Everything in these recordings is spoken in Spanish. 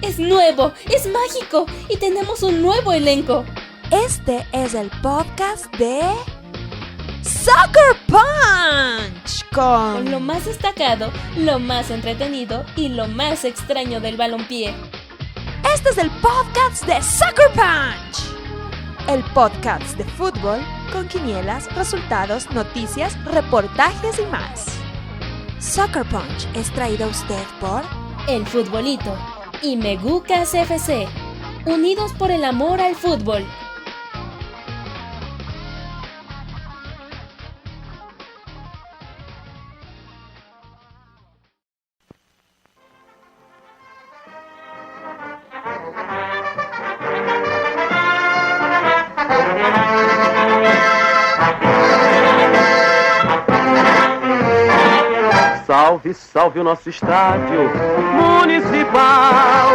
es nuevo, es mágico y tenemos un nuevo elenco. Este es el podcast de Soccer Punch Con lo más destacado, lo más entretenido y lo más extraño del balompié. Este es el podcast de Soccer Punch, el podcast de fútbol con quinielas, resultados, noticias, reportajes y más. Soccer Punch es traído a usted por El Futbolito y Megucas FC, unidos por el amor al fútbol. Salve, salve o nosso estádio municipal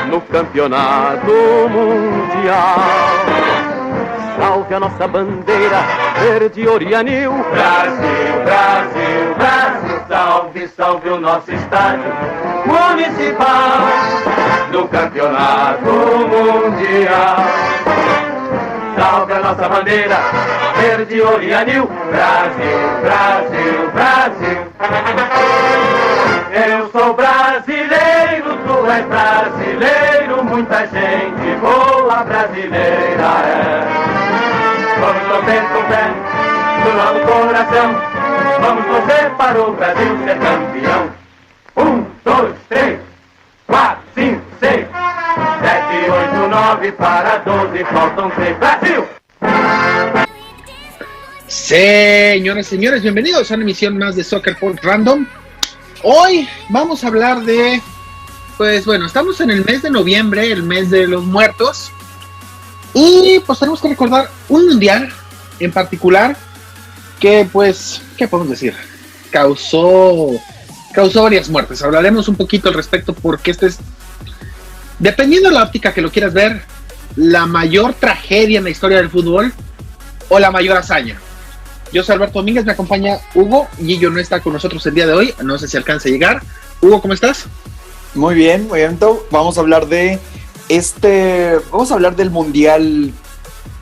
no campeonato mundial. Salve a nossa bandeira verde, ouro e anil. Brasil, Brasil, Brasil. Salve, salve o nosso estádio municipal no campeonato mundial. Salve a nossa bandeira verde, ouro e anil. Brasil, Brasil, Brasil. Eu sou brasileiro, tu és brasileiro, muita gente boa brasileira é. Vamos torcer com fé do nosso coração, vamos torcer para o Brasil ser campeão. 1, 2, 3, 4, 5, 6, 7, 8, 9, para 12, faltam 3, Brasil! Señoras y señores, bienvenidos a una emisión más de Soccer Punch Random. Hoy vamos a hablar de, pues bueno, estamos en el mes de noviembre, el mes de los muertos, y pues tenemos que recordar un mundial en particular que, pues, ¿qué podemos decir? Causó varias muertes. Hablaremos un poquito al respecto porque este es, dependiendo de la óptica que lo quieras ver, la mayor tragedia en la historia del fútbol o la mayor hazaña. Yo soy Alberto Domínguez, me acompaña Hugo. Gillo no está con nosotros el día de hoy, no sé si alcanza a llegar. Hugo, ¿cómo estás? Muy bien. Vamos a hablar de vamos a hablar del mundial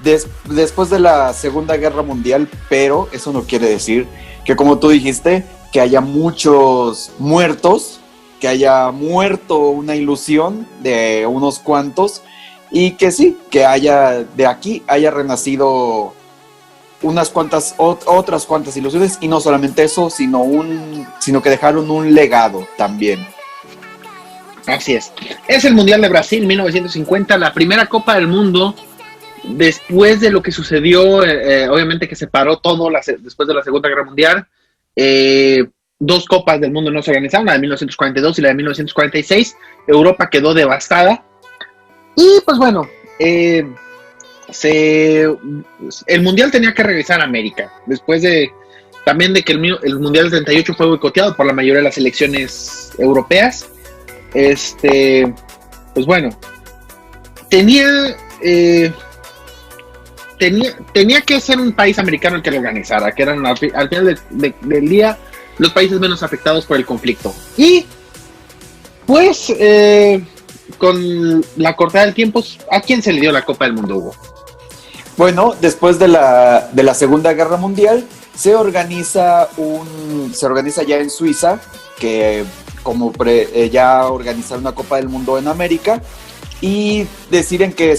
después de la Segunda Guerra Mundial, pero eso no quiere decir que, como tú dijiste, que haya muchos muertos, que haya muerto una ilusión de unos cuantos, y que sí, que haya renacido otras cuantas ilusiones, y no solamente eso, sino que dejaron un legado también. Así es el Mundial de Brasil 1950, la primera Copa del Mundo después de lo que sucedió, obviamente que se paró todo después de la Segunda Guerra Mundial. Dos Copas del Mundo no se organizaron, la de 1942 y la de 1946. Europa quedó devastada y pues bueno, el Mundial tenía que regresar a América, después de que el Mundial del 38 fue boicoteado por la mayoría de las selecciones europeas. Pues bueno, tenía que ser un país americano el que lo organizara, que eran al final del día los países menos afectados por el conflicto. Y pues con la cortada del tiempo, ¿a quién se le dio la Copa del Mundo, Hugo? Bueno, después de la Segunda Guerra Mundial, se organiza ya en Suiza, que ya organizar una Copa del Mundo en América, y deciden que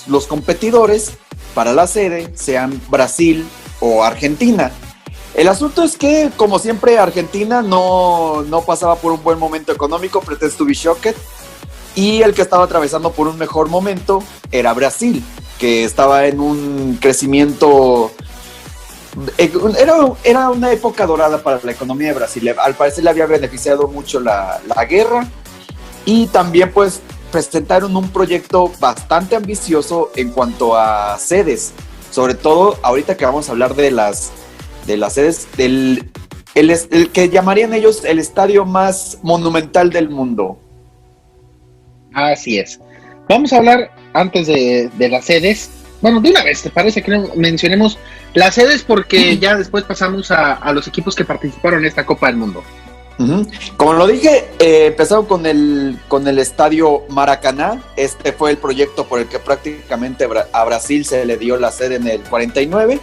los competidores para la sede sean Brasil o Argentina. El asunto es que, como siempre, Argentina no pasaba por un buen momento económico, pretends to be shocked, y el que estaba atravesando por un mejor momento era Brasil, que estaba en un crecimiento. Era una época dorada para la economía de Brasil. Al parecer le había beneficiado mucho la guerra, y también pues presentaron un proyecto bastante ambicioso en cuanto a sedes, sobre todo ahorita que vamos a hablar de las sedes el que llamarían ellos el estadio más monumental del mundo. Así es. Vamos a hablar antes de las sedes. Bueno, de una vez, ¿te parece que mencionemos las sedes? Porque ya después pasamos a los equipos que participaron en esta Copa del Mundo. Uh-huh. Como lo dije, empezaron con el estadio Maracaná. Este fue el proyecto por el que prácticamente a Brasil se le dio la sede en el 49.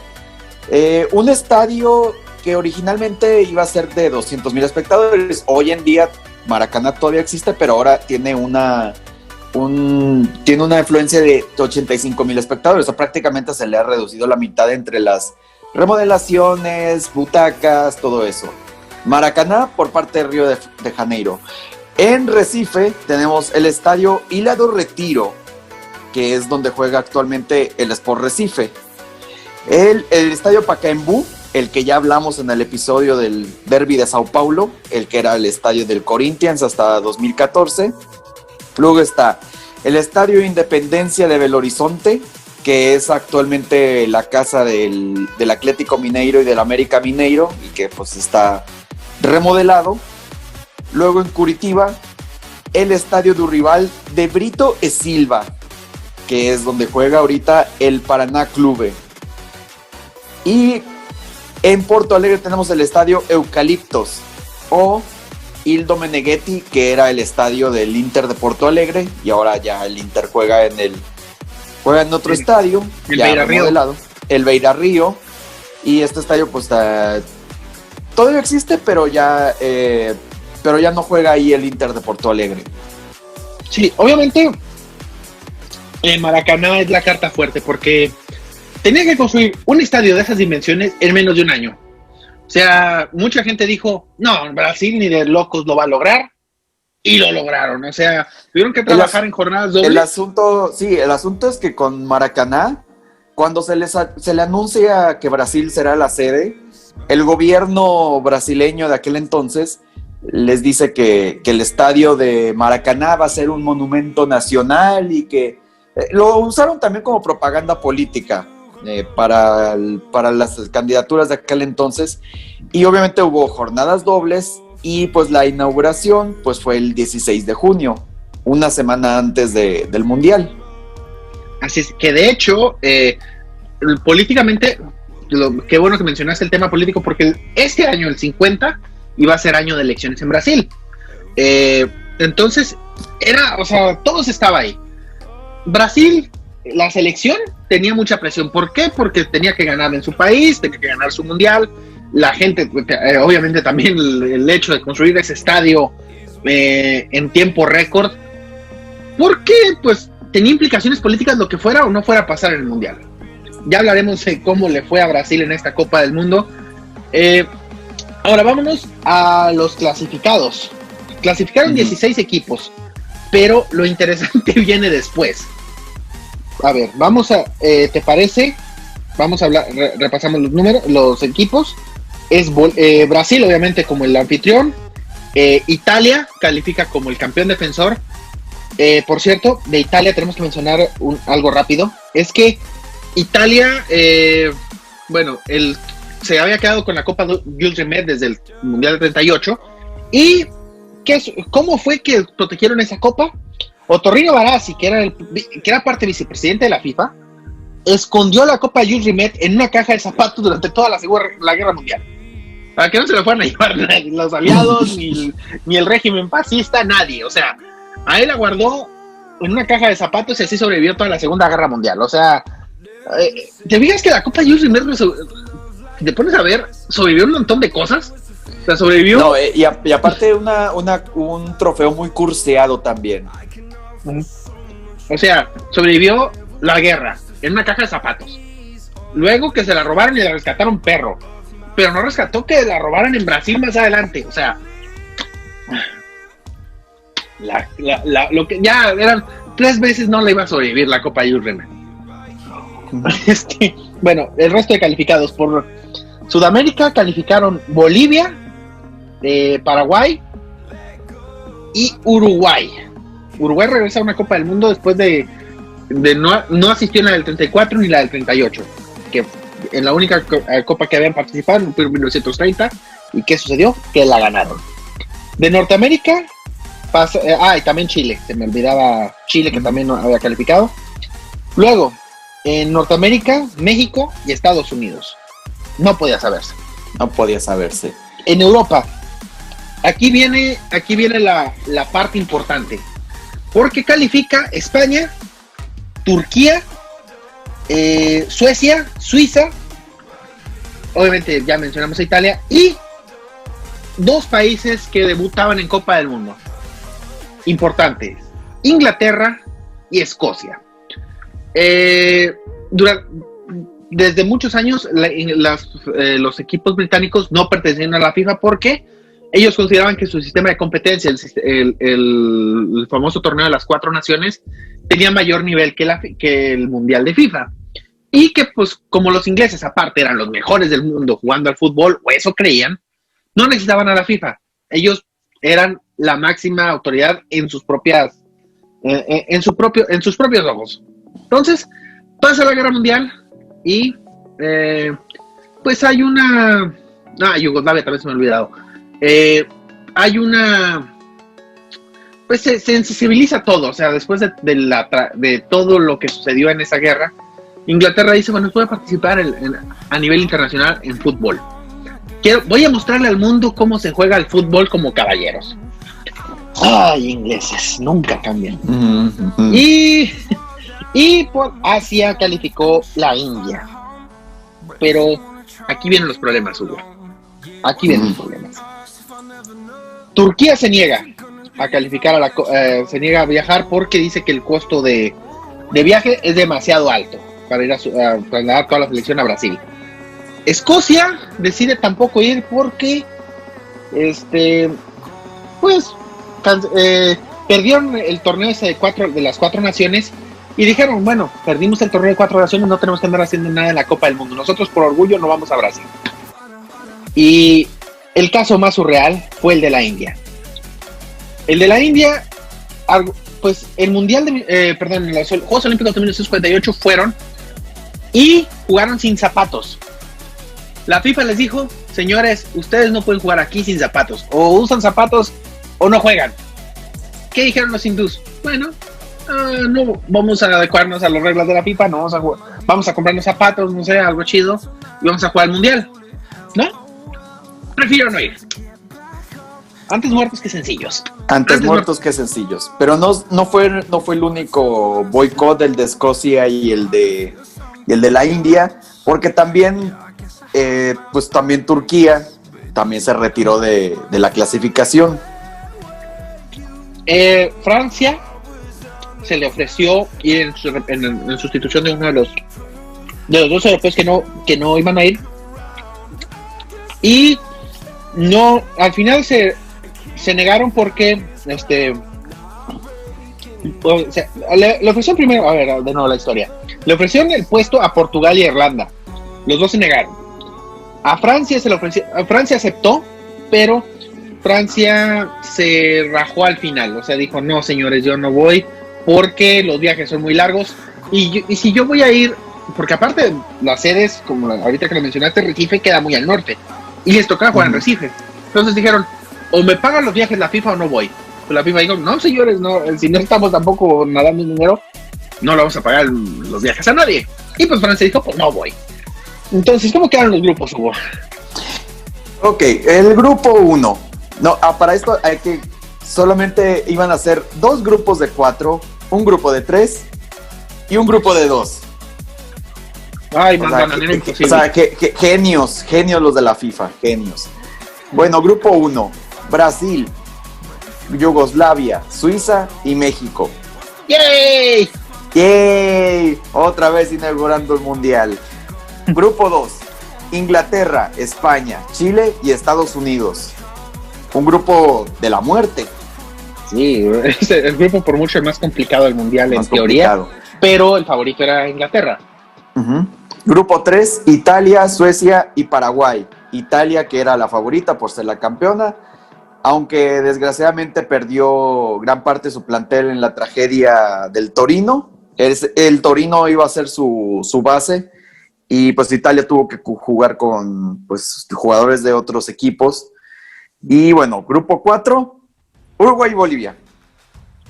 Un estadio que originalmente iba a ser de 200,000 espectadores. Hoy en día Maracaná todavía existe, pero ahora tiene una influencia de 85,000 espectadores. O sea, prácticamente se le ha reducido la mitad entre las remodelaciones, butacas, todo eso. Maracaná por parte de Río de Janeiro. En Recife tenemos el estadio Ilha do Retiro, que es donde juega actualmente el Sport Recife. El estadio Pacaembu, el que ya hablamos en el episodio del Derby de Sao Paulo, el que era el estadio del Corinthians hasta 2014. Luego está el estadio Independencia de Belo Horizonte, que es actualmente la casa del Atlético Mineiro y del América Mineiro, y que pues está remodelado. Luego en Curitiba, el estadio do rival de Brito e Silva, que es donde juega ahorita el Paraná Clube. Y en Porto Alegre tenemos el estadio Eucaliptos o Ildo Meneghetti, que era el estadio del Inter de Porto Alegre, y ahora ya el Inter juega en otro estadio, el ya remodelado, el Beira Río, y este estadio pues todavía existe, pero ya no juega ahí el Inter de Porto Alegre. Sí, obviamente Maracaná es la carta fuerte porque tenía que construir un estadio de esas dimensiones en menos de un año. O sea, mucha gente dijo, no, Brasil ni de locos lo va a lograr, y lo lograron. O sea, tuvieron que trabajar en jornadas dobles. El asunto es que con Maracaná, cuando se le anuncia que Brasil será la sede, el gobierno brasileño de aquel entonces les dice que el estadio de Maracaná va a ser un monumento nacional, y que lo usaron también como propaganda política para las candidaturas de aquel entonces, y obviamente hubo jornadas dobles, y pues la inauguración pues fue el 16 de junio, una semana antes del Mundial. Así es, que de hecho, políticamente, qué bueno que mencionaste el tema político, porque este año, el 50, iba a ser año de elecciones en Brasil. Entonces, todos estaba ahí. Brasil, la selección tenía mucha presión. ¿Por qué? Porque tenía que ganar en su país, tenía que ganar su mundial. La gente, obviamente también el hecho de construir ese estadio en tiempo récord, porque pues tenía implicaciones políticas lo que fuera o no fuera a pasar en el mundial. Ya hablaremos de cómo le fue a Brasil en esta Copa del Mundo. Ahora vámonos a los clasificados. Clasificaron 16 equipos, pero lo interesante viene después. A ver, ¿te parece? Vamos a hablar, repasamos los números, los equipos. Es Brasil, obviamente, como el anfitrión. Italia califica como el campeón defensor. Por cierto, de Italia tenemos que mencionar algo rápido. Es que Italia, se había quedado con la Copa Jules Rimet desde el Mundial de 38. ¿Y cómo fue que protegieron esa copa? Otorrino Barassi, que era parte vicepresidente de la FIFA, escondió la Copa Jules Rimet en una caja de zapatos durante toda la Guerra Mundial, para que no se la fueran a llevar los aliados, ni el régimen fascista, nadie. O sea, a él la guardó en una caja de zapatos y así sobrevivió toda la Segunda Guerra Mundial. O sea, ¿te fijas que la Copa Jules Rimet, te pones a ver, sobrevivió un montón de cosas? O sea, sobrevivió... No, y aparte un trofeo muy curseado también. O sea, sobrevivió la guerra en una caja de zapatos. Luego que se la robaron y la rescataron perro. Pero no rescató que la robaran en Brasil más adelante. O sea, lo que ya eran 3 veces no le iba a sobrevivir la Copa Jules Rimet. Bueno, el resto de calificados por Sudamérica calificaron Bolivia, Paraguay y Uruguay. Uruguay regresa a una Copa del Mundo después de no asistió en la del 34 ni la del 38, que en la única copa que habían participado en 1930. ¿Y qué sucedió? Que la ganaron. De Norteamérica y también Chile, se me olvidaba Chile, que también no había calificado. Luego, en Norteamérica, México y Estados Unidos. No podía saberse. No podía saberse. En Europa, aquí viene la parte importante. Porque califica España, Turquía, Suecia, Suiza, obviamente ya mencionamos a Italia, y 2 países que debutaban en Copa del Mundo. Importantes: Inglaterra y Escocia. Desde muchos años los equipos británicos no pertenecían a la FIFA porque ellos consideraban que su sistema de competencia, el famoso torneo de las 4 naciones, tenía mayor nivel que el mundial de FIFA. Y que pues como los ingleses aparte eran los mejores del mundo jugando al fútbol, o eso creían, no necesitaban a la FIFA. Ellos eran la máxima autoridad en sus propios ojos. Entonces pasa la guerra mundial y pues hay una... Yugoslavia también se me ha olvidado. Hay una... Pues se sensibiliza todo, o sea, después de todo lo que sucedió en esa guerra, Inglaterra dice, bueno, puede participar a nivel internacional en fútbol. Voy a mostrarle al mundo cómo se juega el fútbol como caballeros. Ay, ingleses, nunca cambian. Mm-hmm. Y por Asia calificó la India. Pero aquí vienen los problemas, Hugo. Aquí vienen los problemas. Turquía se niega a calificar se niega a viajar porque dice que el costo de viaje es demasiado alto para ir a trasladar toda la selección a Brasil. Escocia decide tampoco ir porque perdieron el torneo ese de las 4 naciones y dijeron, bueno, perdimos el torneo de 4 naciones, no tenemos que andar haciendo nada en la Copa del Mundo, nosotros por orgullo no vamos a Brasil. Y el caso más surreal fue el de la India. El de la India, pues el mundial los Juegos Olímpicos de 1958 fueron y jugaron sin zapatos. La FIFA les dijo, señores, ustedes no pueden jugar aquí sin zapatos, o usan zapatos o no juegan. ¿Qué dijeron los hindús? Bueno, no vamos a adecuarnos a las reglas de la FIFA, no vamos a comprarnos zapatos, no sé, algo chido, y vamos a jugar al mundial. ¿No? Prefiero no ir. Antes muertos que sencillos. Antes muertos que sencillos. Pero no fue el único boicot, el de Escocia y el de la India, porque también pues también Turquía también se retiró de la clasificación. Francia se le ofreció ir en sustitución de uno de los 2 europeos que no iban a ir, y no, al final se negaron porque le ofrecieron primero, a ver, de nuevo la historia, le ofrecieron el puesto a Portugal y Irlanda, los 2 se negaron. A Francia Francia aceptó, pero Francia se rajó al final, o sea, dijo, no señores, yo no voy porque los viajes son muy largos y si yo voy a ir, porque aparte las sedes, como ahorita que lo mencionaste, Recife queda muy al norte y les tocaba jugar en Recife. Entonces dijeron, o me pagan los viajes la FIFA o no voy. Pues la FIFA dijo, no señores, no, si no estamos tampoco nadando en dinero, no le vamos a pagar los viajes a nadie. Y pues Francia dijo, pues no voy. Entonces, ¿cómo quedaron los grupos, Hugo? Ok, el grupo 1. No, para esto hay que solamente iban a ser 2 grupos de 4, un grupo de 3 y un grupo de 2. Ay, manera imposible. O sea, genios los de la FIFA, genios. Bueno, grupo 1, Brasil, Yugoslavia, Suiza y México. ¡Yay! ¡Yay! Otra vez inaugurando el mundial. Grupo 2, Inglaterra, España, Chile y Estados Unidos. Un grupo de la muerte. Sí, es el grupo por mucho más complicado del mundial en teoría, pero el favorito era Inglaterra. Uh-huh. Grupo 3, Italia, Suecia y Paraguay. Italia, que era la favorita por ser la campeona, aunque desgraciadamente perdió gran parte de su plantel en la tragedia del Torino. El Torino iba a ser su base y pues Italia tuvo que jugar con pues jugadores de otros equipos. Y bueno, grupo 4, Uruguay y Bolivia.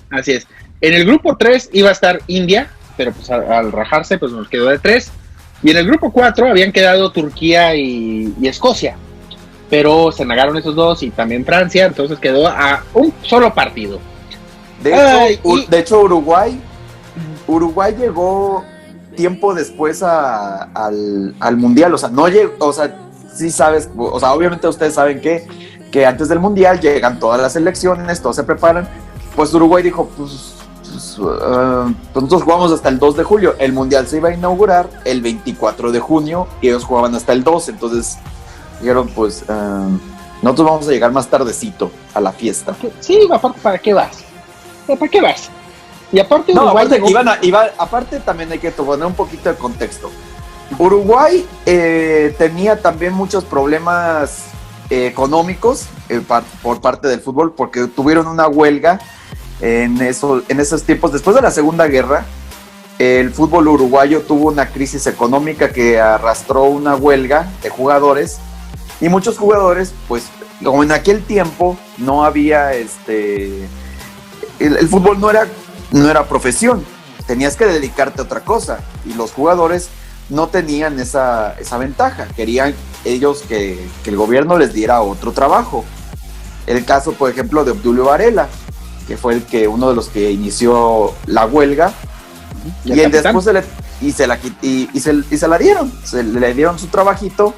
Así es. En el grupo 3 iba a estar India, pero pues al rajarse pues nos quedó de 3. Y en el grupo 4 habían quedado Turquía y Escocia. pero se negaron esos dos y también Francia, entonces quedó a un solo partido. De hecho, Uruguay llegó tiempo después al Mundial, o sea, no llegó, o sea, sí sabes, o sea, obviamente ustedes saben que antes del Mundial llegan todas las selecciones, todos se preparan, pues Uruguay dijo, pues nosotros jugamos hasta el 2 de julio, el Mundial se iba a inaugurar el 24 de junio y ellos jugaban hasta el 2, entonces dijeron, pues nosotros vamos a llegar más tardecito a la fiesta. Sí, aparte, ¿para qué vas? ¿Para qué vas? Y aparte no, Uruguay aparte también hay que poner un poquito de contexto. Uruguay tenía también muchos problemas económicos por parte del fútbol, porque tuvieron una huelga en esos tiempos. Después de la Segunda Guerra, el fútbol uruguayo tuvo una crisis económica que arrastró una huelga de jugadores, y muchos jugadores, pues como en aquel tiempo no había el fútbol no era profesión, tenías que dedicarte a otra cosa, y los jugadores no tenían esa ventaja, querían ellos que el gobierno les diera otro trabajo. El caso, por ejemplo, de Obdulio Varela, que fue uno de los que inició la huelga, y después se la dieron, le dieron su trabajito,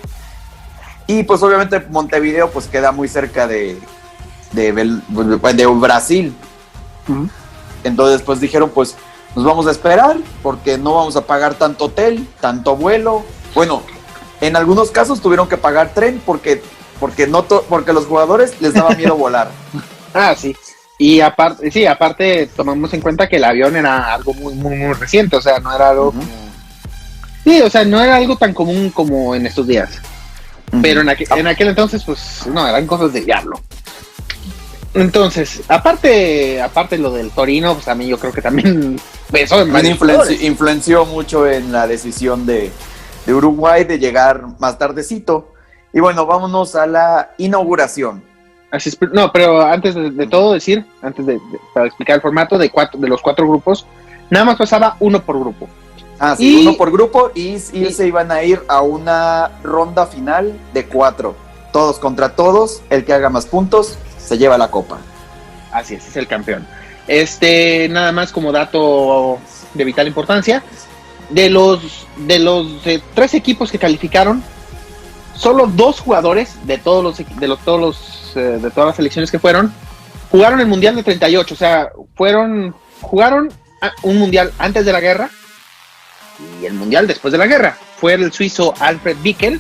y pues obviamente Montevideo pues queda muy cerca de Brasil. Entonces pues dijeron, pues nos vamos a esperar porque no vamos a pagar tanto hotel, tanto vuelo. Bueno, en algunos casos tuvieron que pagar tren porque los jugadores les daba miedo volar. Sí. Y aparte tomamos en cuenta que el avión era algo muy, muy, muy reciente, o sea, no era algo sí, o sea, no era algo tan común como en estos días. Pero en aquel entonces, pues, no, eran cosas del diablo. Entonces, aparte lo del Torino, pues a mí yo creo que también pesó en influenció mucho en la decisión de Uruguay de llegar más tardecito. Y bueno, vámonos a la inauguración. Así es, no, pero antes de todo decir, para explicar el formato de los 4 grupos, nada más pasaba uno por grupo. Sí, uno por grupo y se iban a ir a una ronda final de 4. Todos contra todos, el que haga más puntos se lleva la copa. Así es el campeón. Nada más como dato de vital importancia, de los 3 equipos que calificaron, solo 2 jugadores de todas las selecciones que jugaron el Mundial de 38, o sea, jugaron un Mundial antes de la guerra y el Mundial después de la guerra. Fue el suizo Alfred Wickel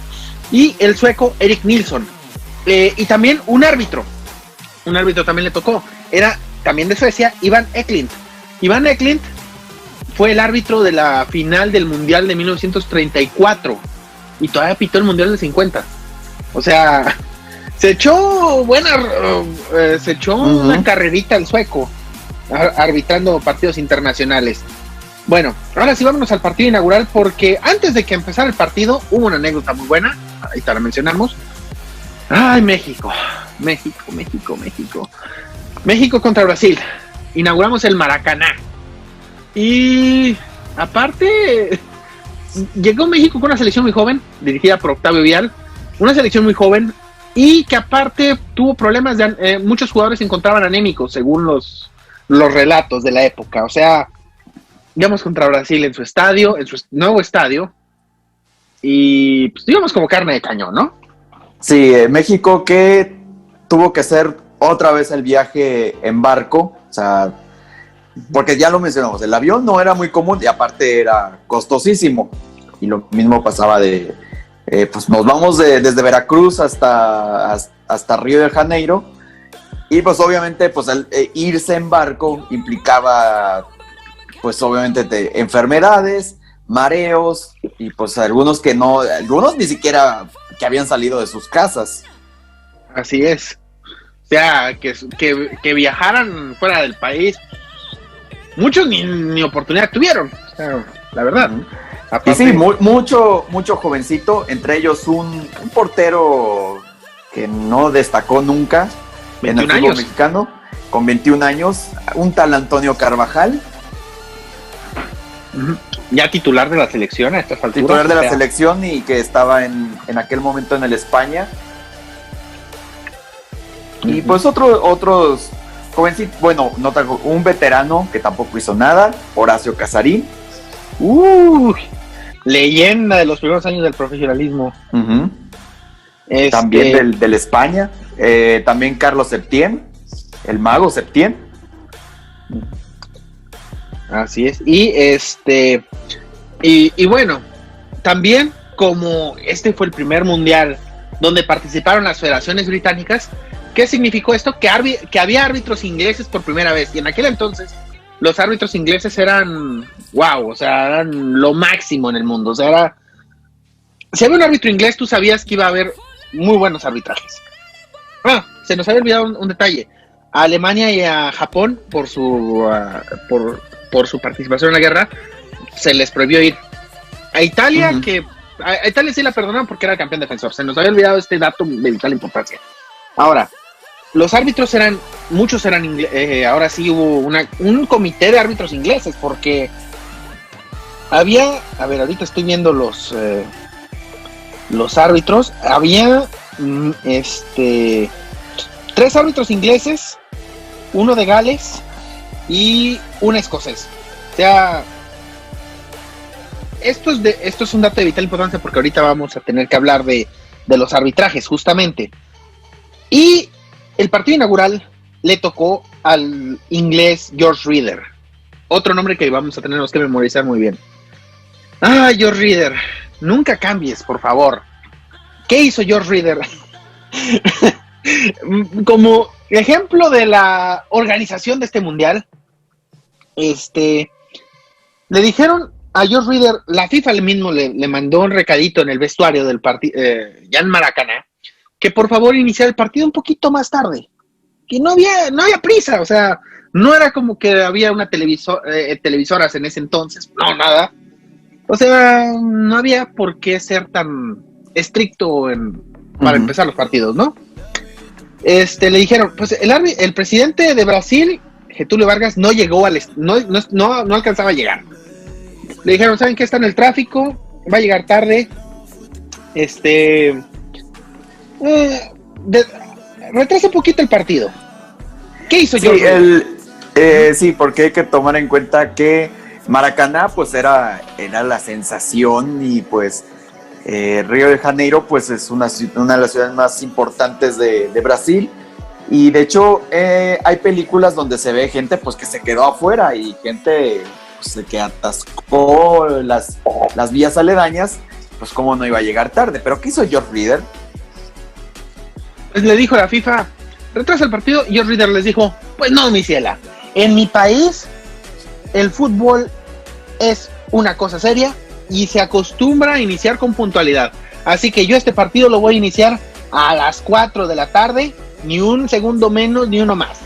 y el sueco Erik Nilsson. Y también un árbitro también le tocó, era también de Suecia, Ivan Eklint. Ivan Eklint fue el árbitro de la final del Mundial de 1934 y todavía pitó el Mundial del 50. O sea, se echó una carrerita el sueco arbitrando partidos internacionales. Bueno, ahora sí vámonos al partido inaugural, porque antes de que empezara el partido hubo una anécdota muy buena, ahí te la mencionamos. Ay, México contra Brasil. Inauguramos el Maracaná. Y aparte, llegó México con una selección muy joven, dirigida por Octavio Vial, una selección muy joven, y que aparte tuvo problemas muchos jugadores se encontraban anémicos, según los relatos de la época. O sea, íbamos contra Brasil en su nuevo estadio, y pues íbamos como carne de cañón, ¿no? Sí, México que tuvo que hacer otra vez el viaje en barco, o sea, porque ya lo mencionamos, el avión no era muy común y aparte era costosísimo, y lo mismo pasaba pues nos vamos desde Veracruz hasta Río de Janeiro, y pues obviamente pues irse en barco implicaba pues obviamente enfermedades, mareos, y pues algunos ni siquiera que habían salido de sus casas. Así es. O sea, que viajaran fuera del país, muchos ni oportunidad tuvieron, o sea, la verdad. Aparte, y sí, mucho jovencito, entre ellos un portero que no destacó nunca en el fútbol mexicano, con 21 años, un tal Antonio Carvajal. Ya titular de la selección a estas alturas. Titular de la selección y que estaba en aquel momento en el España. Y pues otros jovencitos, bueno, un veterano que tampoco hizo nada, Horacio Casarín. Leyenda de los primeros años del profesionalismo. Uh-huh. También del España. También Carlos Septién, el mago Septién. Así es. Y bueno, también como este fue el primer mundial donde participaron las federaciones británicas, ¿qué significó esto? Que había árbitros ingleses por primera vez. Y en aquel entonces los árbitros ingleses eran wow, o sea, eran lo máximo en el mundo. O sea, si había un árbitro inglés, tú sabías que iba a haber muy buenos arbitrajes. Se nos había olvidado un detalle. A Alemania y a Japón, por su participación en la guerra, se les prohibió ir. A Italia, a Italia sí la perdonaron porque era el campeón defensor. Se nos había olvidado este dato de vital importancia. Ahora, los árbitros muchos eran ingleses. Ahora sí hubo un comité de árbitros ingleses, porque había, ahorita estoy viendo los árbitros. Había 3 árbitros ingleses, uno de Gales y un escocés. O sea, esto es un dato de vital importancia, porque ahorita vamos a tener que hablar de los arbitrajes, justamente. Y el partido inaugural le tocó al inglés George Reader, otro nombre que vamos a tener que memorizar muy bien. George Reader, nunca cambies, por favor. ¿Qué hizo George Reader? Como ejemplo de la organización de este mundial, le dijeron a George Reader, la FIFA mismo le mandó un recadito en el vestuario del partido, ya en Maracaná, que por favor iniciara el partido un poquito más tarde, que no había prisa. O sea, no era como que había una televisoras en ese entonces, no, nada. O sea, no había por qué ser tan estricto para empezar los partidos, ¿no? Le dijeron, pues el presidente de Brasil, Getúlio Vargas, no llegó no alcanzaba a llegar. Le dijeron, ¿saben qué? Está en el tráfico, va a llegar tarde. Retrasa un poquito el partido. ¿Qué hizo George? Sí, porque hay que tomar en cuenta que Maracaná pues era la sensación, y pues Río de Janeiro pues es una de las ciudades más importantes de Brasil, y de hecho hay películas donde se ve gente pues que se quedó afuera, y gente pues, que atascó las vías aledañas, pues cómo no iba a llegar tarde. Pero ¿qué hizo George Reader? Pues le dijo a la FIFA, retrasa el partido, y George Reader les dijo, pues no, mi ciela, en mi país el fútbol es una cosa seria y se acostumbra a iniciar con puntualidad. Así que yo este partido lo voy a iniciar a las 4 de la tarde, ni un segundo menos, ni uno más.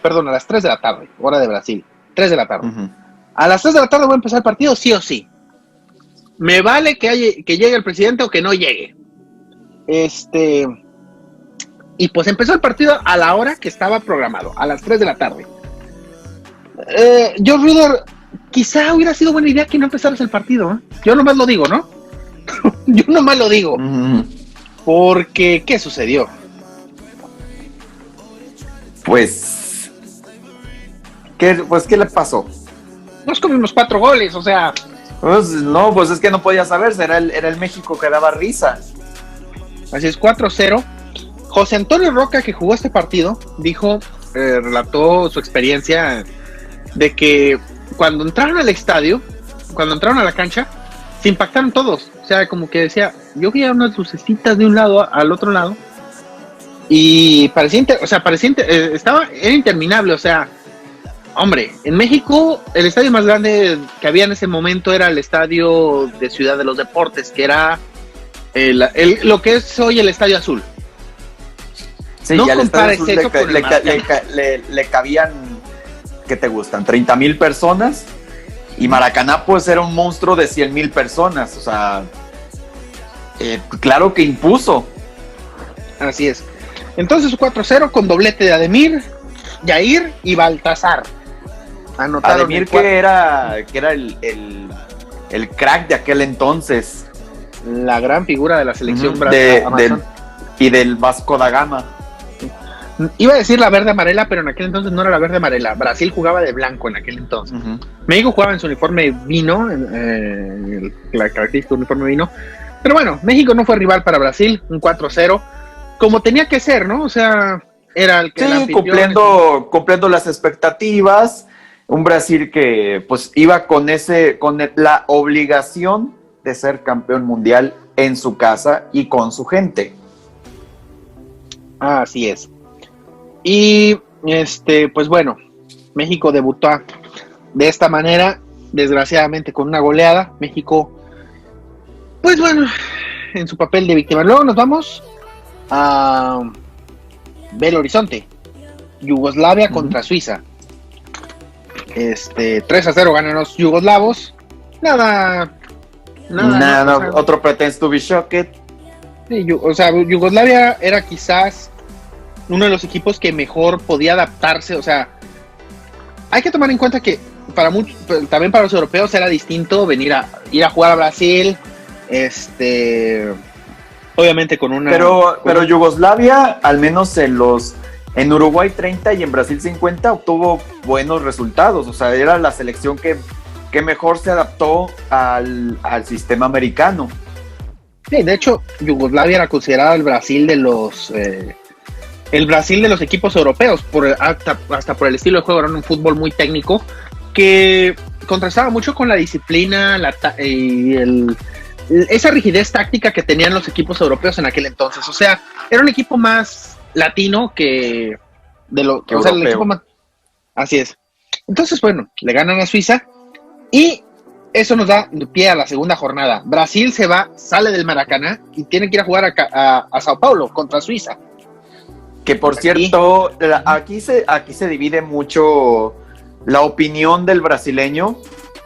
Perdón, a las 3 de la tarde, hora de Brasil, 3 de la tarde. Uh-huh. A las 3 de la tarde voy a empezar el partido, sí o sí. Me vale que llegue el presidente o que no llegue. Y pues empezó el partido a la hora que estaba programado, a las 3 de la tarde. George Reader, quizá hubiera sido buena idea que no empezaras el partido, ¿eh? Yo nomás lo digo, ¿no? Yo nomás lo digo. Uh-huh. Porque, ¿qué sucedió? Pues, ¿qué le pasó? Nos comimos 4 goles, o sea... Pues no, pues es que no podía saberse, era el México que daba risa. Así es, 4-0. José Antonio Roca, que jugó este partido, relató su experiencia de que cuando entraron al estadio, cuando entraron a la cancha, se impactaron todos. O sea, como que decía, yo veía unas lucecitas de un lado al otro lado y era interminable. O sea, hombre, en México el estadio más grande que había en ese momento era el estadio de Ciudad de los Deportes, que era lo que es hoy el Estadio Azul. Sí, no compares eso con le cabían, ¿qué te gustan? 30,000 personas, y Maracaná pues era un monstruo de 100,000 personas, o sea, claro que impuso. Así es. Entonces 4-0 con doblete de Ademir, Jair y Baltasar. Anotaron Ademir, que era el crack de aquel entonces, la gran figura de la selección y del Vasco da Gama. Iba a decir la verde amarela, pero en aquel entonces no era la verde amarela. Brasil jugaba de blanco en aquel entonces. Uh-huh. México jugaba en su uniforme vino, la característica uniforme vino. Pero bueno, México no fue rival para Brasil, un 4-0, como tenía que ser, ¿no? O sea, era el que... Sí, cumpliendo las expectativas. Un Brasil que pues iba con la obligación de ser campeón mundial en su casa y con su gente. Así es. Y pues bueno, México debutó de esta manera, desgraciadamente con una goleada. México, pues bueno, en su papel de víctima. Luego nos vamos a Belo Horizonte, Yugoslavia contra Suiza. 3-0 ganan los yugoslavos. Nada, otro pretends to be shocked. Sí, Yugoslavia era quizás uno de los equipos que mejor podía adaptarse. O sea, hay que tomar en cuenta que también para los europeos era distinto ir a jugar a Brasil, obviamente con una... Pero Yugoslavia, al menos en Uruguay 30 y en Brasil 50, obtuvo buenos resultados. O sea, era la selección que mejor se adaptó al sistema americano. Sí, de hecho, Yugoslavia era considerada el Brasil de los equipos europeos, hasta por el estilo de juego. Era un fútbol muy técnico que contrastaba mucho con la disciplina y esa rigidez táctica que tenían los equipos europeos en aquel entonces. O sea, era un equipo más latino que el equipo más... Así es. Entonces, bueno, le ganan a Suiza y eso nos da pie a la segunda jornada. Brasil sale del Maracaná y tiene que ir a jugar a Sao Paulo contra Suiza. Que por cierto, aquí se divide mucho la opinión del brasileño.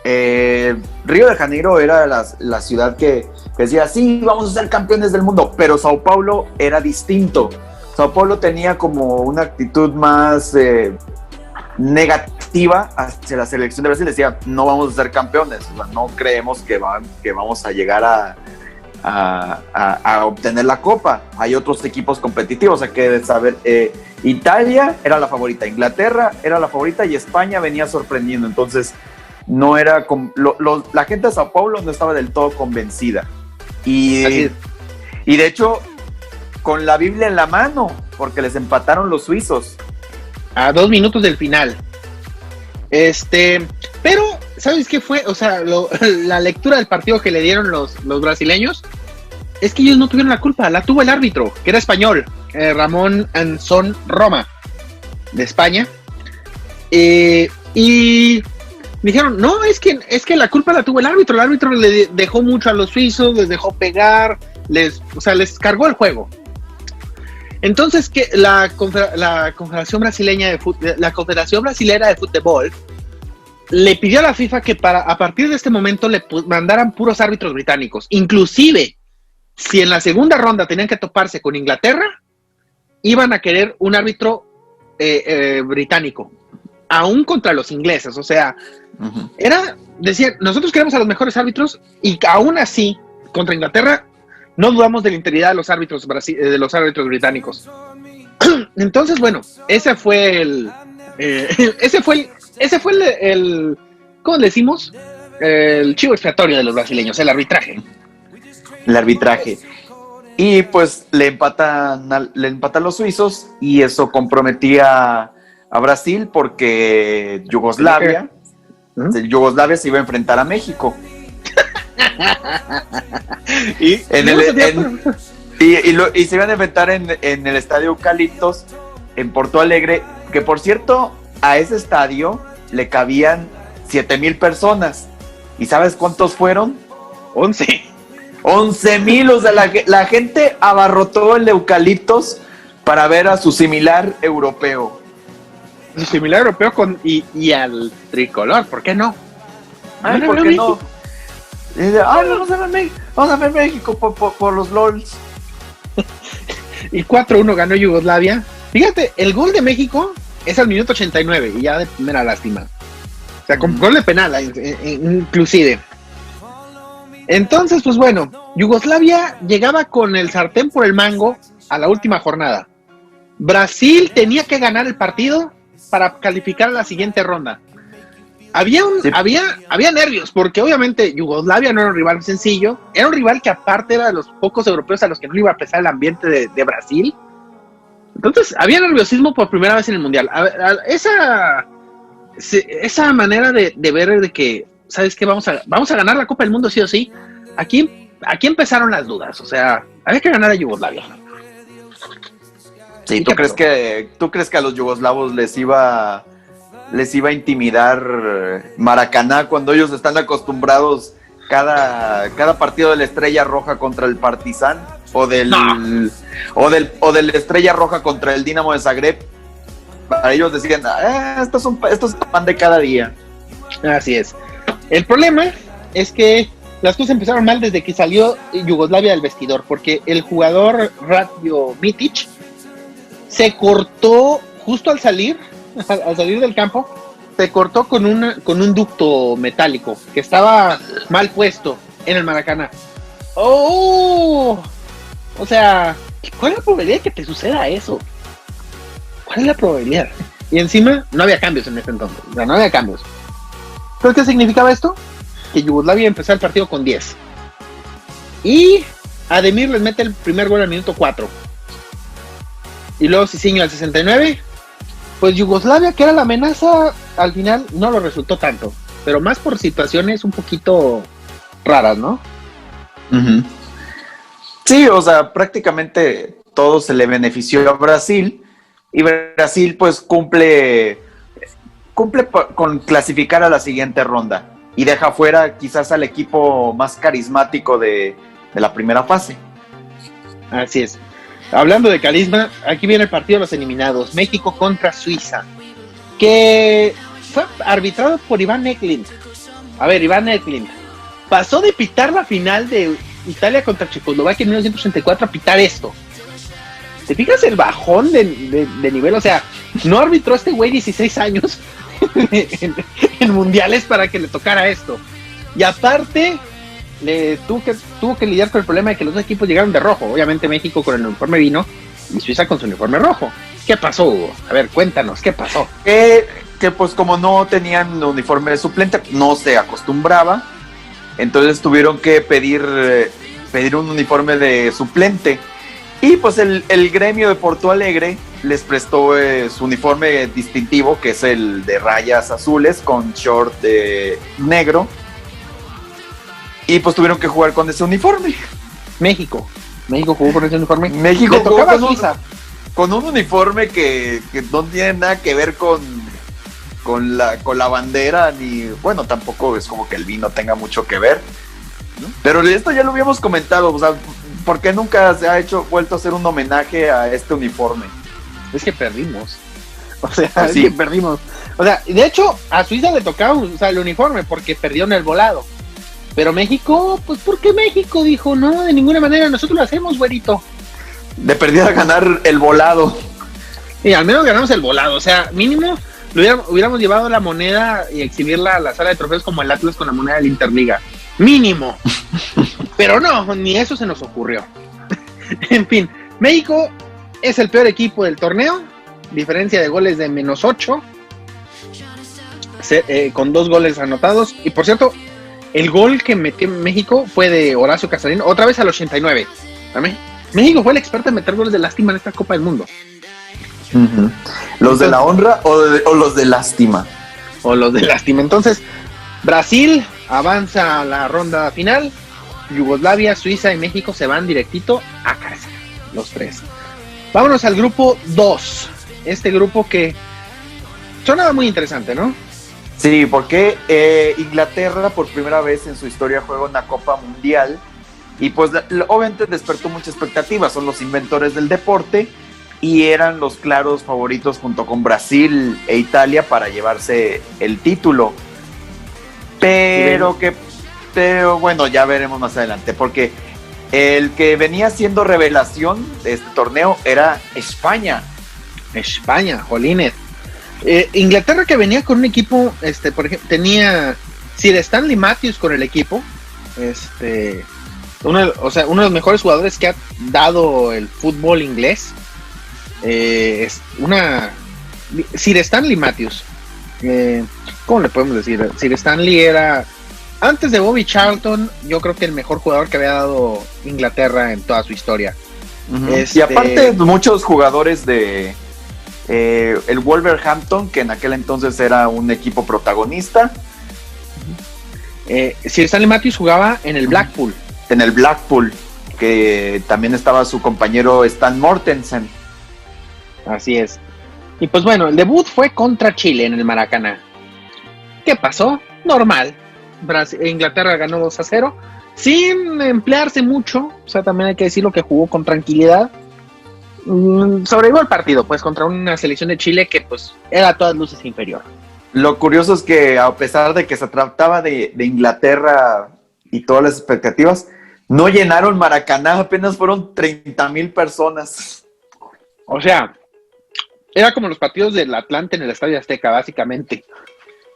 Río de Janeiro era la ciudad que decía, sí, vamos a ser campeones del mundo, pero Sao Paulo era distinto. Sao Paulo tenía como una actitud más negativa hacia la selección de Brasil. Decía, no vamos a ser campeones, o sea, no creemos que vamos a llegar a obtener la copa. Hay otros equipos competitivos, hay que saber. Italia era la favorita, Inglaterra era la favorita y España venía sorprendiendo. Entonces no era la gente de Sao Paulo no estaba del todo convencida y de hecho con la Biblia en la mano, porque les empataron los suizos a 2 minutos del final. Pero ¿sabes qué fue? O sea, la lectura del partido que le dieron los brasileños es que ellos no tuvieron la culpa, la tuvo el árbitro, que era español, Ramón Anson Roma, de España. Y dijeron, no, es que la culpa la tuvo el árbitro le dejó mucho a los suizos, les dejó pegar, les cargó el juego. Entonces, que la Confederación Brasileña la Confederación Brasilera de Fútbol le pidió a la FIFA que a partir de este momento le mandaran puros árbitros británicos. Inclusive, si en la segunda ronda tenían que toparse con Inglaterra, iban a querer un árbitro británico, aún contra los ingleses. O sea, decían, nosotros queremos a los mejores árbitros y aún así, contra Inglaterra, no dudamos de la integridad de los árbitros británicos. Entonces, bueno, ese fue el ¿cómo decimos? El chivo expiatorio de los brasileños, el arbitraje. Y pues le empatan los suizos y eso comprometía a Brasil porque Yugoslavia se iba a enfrentar a México. y se iban a enfrentar en el estadio Eucaliptos en Porto Alegre, que por cierto a ese estadio le cabían 7,000 personas. ¿Y sabes cuántos fueron? 11,000. O sea, la gente abarrotó el Eucaliptos para ver a su similar europeo. Su similar europeo y al tricolor, ¿por qué no? ¿Por qué no? Vamos a ver México por los LOLs. Y 4-1 ganó Yugoslavia. Fíjate, el gol de México es al minuto 89 y ya de primera lástima. O sea, con gol de penal, inclusive. Entonces, pues bueno, Yugoslavia llegaba con el sartén por el mango a la última jornada. Brasil tenía que ganar el partido para calificar a la siguiente ronda. Había nervios, porque obviamente Yugoslavia no era un rival sencillo, era un rival que aparte era de los pocos europeos a los que no le iba a pesar el ambiente de Brasil. Entonces había nerviosismo por primera vez en el Mundial. Esa manera de ver de que, ¿sabes qué? Vamos a ganar la Copa del Mundo sí o sí. Aquí empezaron las dudas, o sea, había que ganar a Yugoslavia. Sí, ¿tú crees que a los yugoslavos les iba a intimidar Maracaná cuando ellos están acostumbrados cada partido de la Estrella Roja contra el Partizan o del Estrella Roja contra el Dinamo de Zagreb? Para ellos decían, estos es pan de cada día. Así es. El problema es que las cosas empezaron mal desde que salió Yugoslavia del vestidor, porque el jugador Ratko Mitic se cortó justo al salir del campo, se cortó con un ducto metálico que estaba mal puesto en el Maracaná. ¡Oh! O sea, ¿cuál es la probabilidad de que te suceda eso? ¿Cuál es la probabilidad? Y encima no había cambios en ese entonces, o sea, no había cambios. ¿Pero qué significaba esto? Que Yugoslavia empezó el partido con 10. Y Ademir les mete el primer gol al minuto 4. Y luego Cicinho al 69. Pues Yugoslavia, que era la amenaza, al final no lo resultó tanto. Pero más por situaciones un poquito raras, ¿no? Uh-huh. Sí, o sea, prácticamente todo se le benefició a Brasil. Y Brasil pues cumple con clasificar a la siguiente ronda. Y deja fuera quizás al equipo más carismático de la primera fase. Así es. Hablando de carisma, aquí viene el partido de los eliminados. México contra Suiza, que fue arbitrado por Iván Eklund. A ver, Iván Eklund pasó de pitar la final de Italia contra Checoslovaquia en 1984 a pitar esto. ¿Te fijas el bajón de nivel? O sea, no arbitró este güey 16 años en mundiales para que le tocara esto. Y aparte, tuvo que lidiar con el problema de que los dos equipos llegaron de rojo. Obviamente México con el uniforme vino y Suiza con su uniforme rojo. ¿Qué pasó, Hugo? A ver, cuéntanos, ¿qué pasó? Que pues como no tenían uniforme de suplente, no se acostumbraba. Entonces tuvieron que pedir un uniforme de suplente. Y pues el gremio de Porto Alegre les prestó su uniforme distintivo, que es el de rayas azules con short negro. Y pues tuvieron que jugar con ese uniforme. México jugó con ese uniforme. México jugó con Suiza con un uniforme que no tiene nada que ver con la bandera, ni bueno, tampoco es como que el vino tenga mucho que ver, ¿no? Pero esto ya lo habíamos comentado, o sea, ¿por qué nunca se ha vuelto a hacer un homenaje a este uniforme? Es que perdimos. O sea, es que perdimos. O sea, de hecho, a Suiza le tocaba usar el uniforme porque perdió en el volado. Pero México, pues ¿por qué México? Dijo, no, de ninguna manera, nosotros lo hacemos, güerito. De perdida a ganar el volado. Y al menos ganamos el volado, o sea, mínimo hubiéramos llevado la moneda y exhibirla a la sala de trofeos como el Atlas con la moneda del Interliga. Mínimo. Pero no, ni eso se nos ocurrió. En fin, México es el peor equipo del torneo, diferencia de goles de -8, con 2 goles anotados. Y por cierto, el gol que metió México fue de Horacio Casarín, otra vez al 89. México fue el experto en meter goles de lástima en esta Copa del Mundo. Uh-huh. ¿Los de la honra o los de lástima? O los de lástima. Entonces, Brasil avanza a la ronda final. Yugoslavia, Suiza y México se van directito a casa, los 3. Vámonos al grupo 2. Este grupo que sonaba muy interesante, ¿no? Sí, porque Inglaterra por primera vez en su historia juega una Copa Mundial y pues obviamente despertó mucha expectativa. Son los inventores del deporte y eran los claros favoritos junto con Brasil e Italia para llevarse el título. Pero bueno, ya veremos más adelante, porque el que venía siendo revelación de este torneo era España. Jolines. Inglaterra, que venía con un equipo, por ejemplo, tenía Sir Stanley Matthews con el equipo, uno de los mejores jugadores que ha dado el fútbol inglés. es una Sir Stanley Matthews. ¿Cómo le podemos decir? Sir Stanley era, antes de Bobby Charlton, yo creo que el mejor jugador que había dado Inglaterra en toda su historia. Y aparte, muchos jugadores de el Wolverhampton, que en aquel entonces era un equipo protagonista. Sir Stanley Matthews jugaba en el Blackpool. En el Blackpool, que también estaba su compañero Stan Mortensen. Así es. Y pues bueno, el debut fue contra Chile en el Maracaná. ¿Qué pasó? Normal. Inglaterra ganó 2-0, sin emplearse mucho, o sea, también hay que decirlo que jugó con tranquilidad. Sobrevivió el partido, pues, contra una selección de Chile que, pues, era a todas luces inferior. Lo curioso es que, a pesar de que se trataba de Inglaterra y todas las expectativas, no llenaron Maracaná, apenas fueron 30,000 personas. O sea, era como los partidos del Atlante en el Estadio Azteca, básicamente.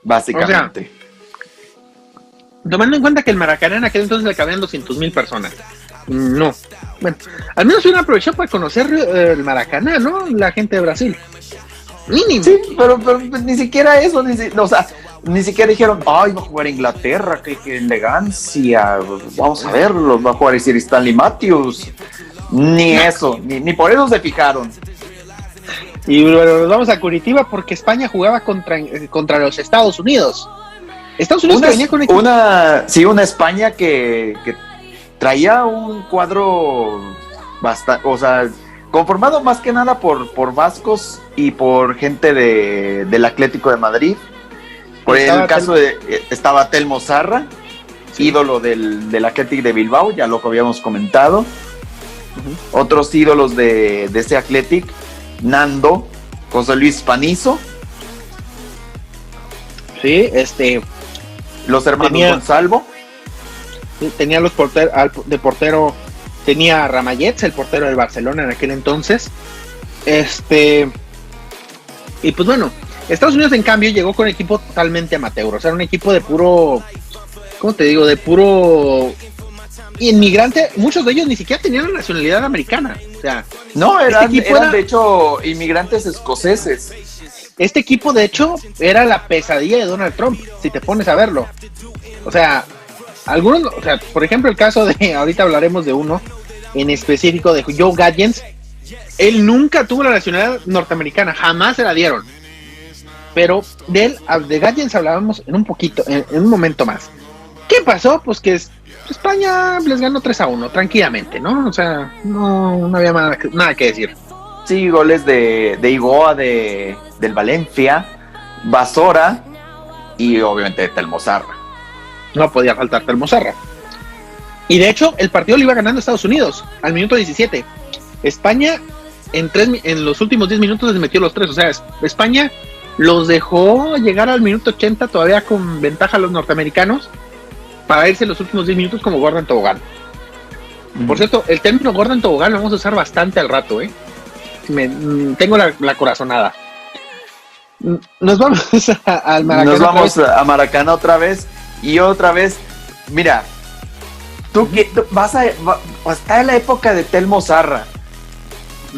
Básicamente. O sea, tomando en cuenta que el Maracaná en aquel entonces le cabían 200,000 personas. No. Bueno, al menos hubieran aprovechado para conocer el Maracaná, ¿no? La gente de Brasil. Mínimo. Sí, pero ni siquiera eso, ni siquiera dijeron, ay, va a jugar Inglaterra, qué elegancia, vamos a verlo, va a jugar Sir Stanley Matthews. Ni eso, ni por eso se fijaron. Y bueno, nos vamos a Curitiba porque España jugaba contra los Estados Unidos. Estados Unidos que venía con una España que traía un cuadro bastante, o sea, conformado más que nada por vascos y por gente del Atlético de Madrid. Por el caso estaba Telmo Zarra, sí, ídolo del Athletic de Bilbao, ya lo habíamos comentado. Uh-huh. Otros ídolos de ese Athletic, Nando, José Luis Panizo. Sí, los hermanos Gonzalvo. Tenía de portero, tenía a Ramallets, el portero del Barcelona en aquel entonces. Y pues bueno, Estados Unidos en cambio llegó con un equipo totalmente amateur, o sea, un equipo de puro, ¿cómo te digo? De puro inmigrante. Muchos de ellos ni siquiera tenían la nacionalidad americana, o sea, no, eran de hecho inmigrantes escoceses. Este equipo de hecho era la pesadilla de Donald Trump, si te pones a verlo. O sea, algunos, o sea, por ejemplo el caso de, ahorita hablaremos de uno en específico, de Joe Gaddens. Él nunca tuvo la nacionalidad norteamericana, jamás se la dieron. Pero de Gaddens hablábamos en un momento más. ¿Qué pasó? Pues que España les ganó 3-1, tranquilamente, ¿no? O sea, no había nada que decir. Sí, goles de Igoa del Valencia, Basora y obviamente de Telmo Zarra. No podía faltar Telmo Zarra. Y de hecho, el partido lo iba ganando Estados Unidos al minuto 17. España en los últimos 10 minutos les metió los 3. O sea, España los dejó llegar al minuto 80 todavía con ventaja a los norteamericanos para irse los últimos 10 minutos como Gordon Tobogán. Por cierto, el término Gordon Tobogán lo vamos a usar bastante al rato, tengo la corazonada. Nos vamos al Maracaná. Nos vamos a Maracaná otra vez. Y otra vez, mira, tú está en la época de Telmo Zarra,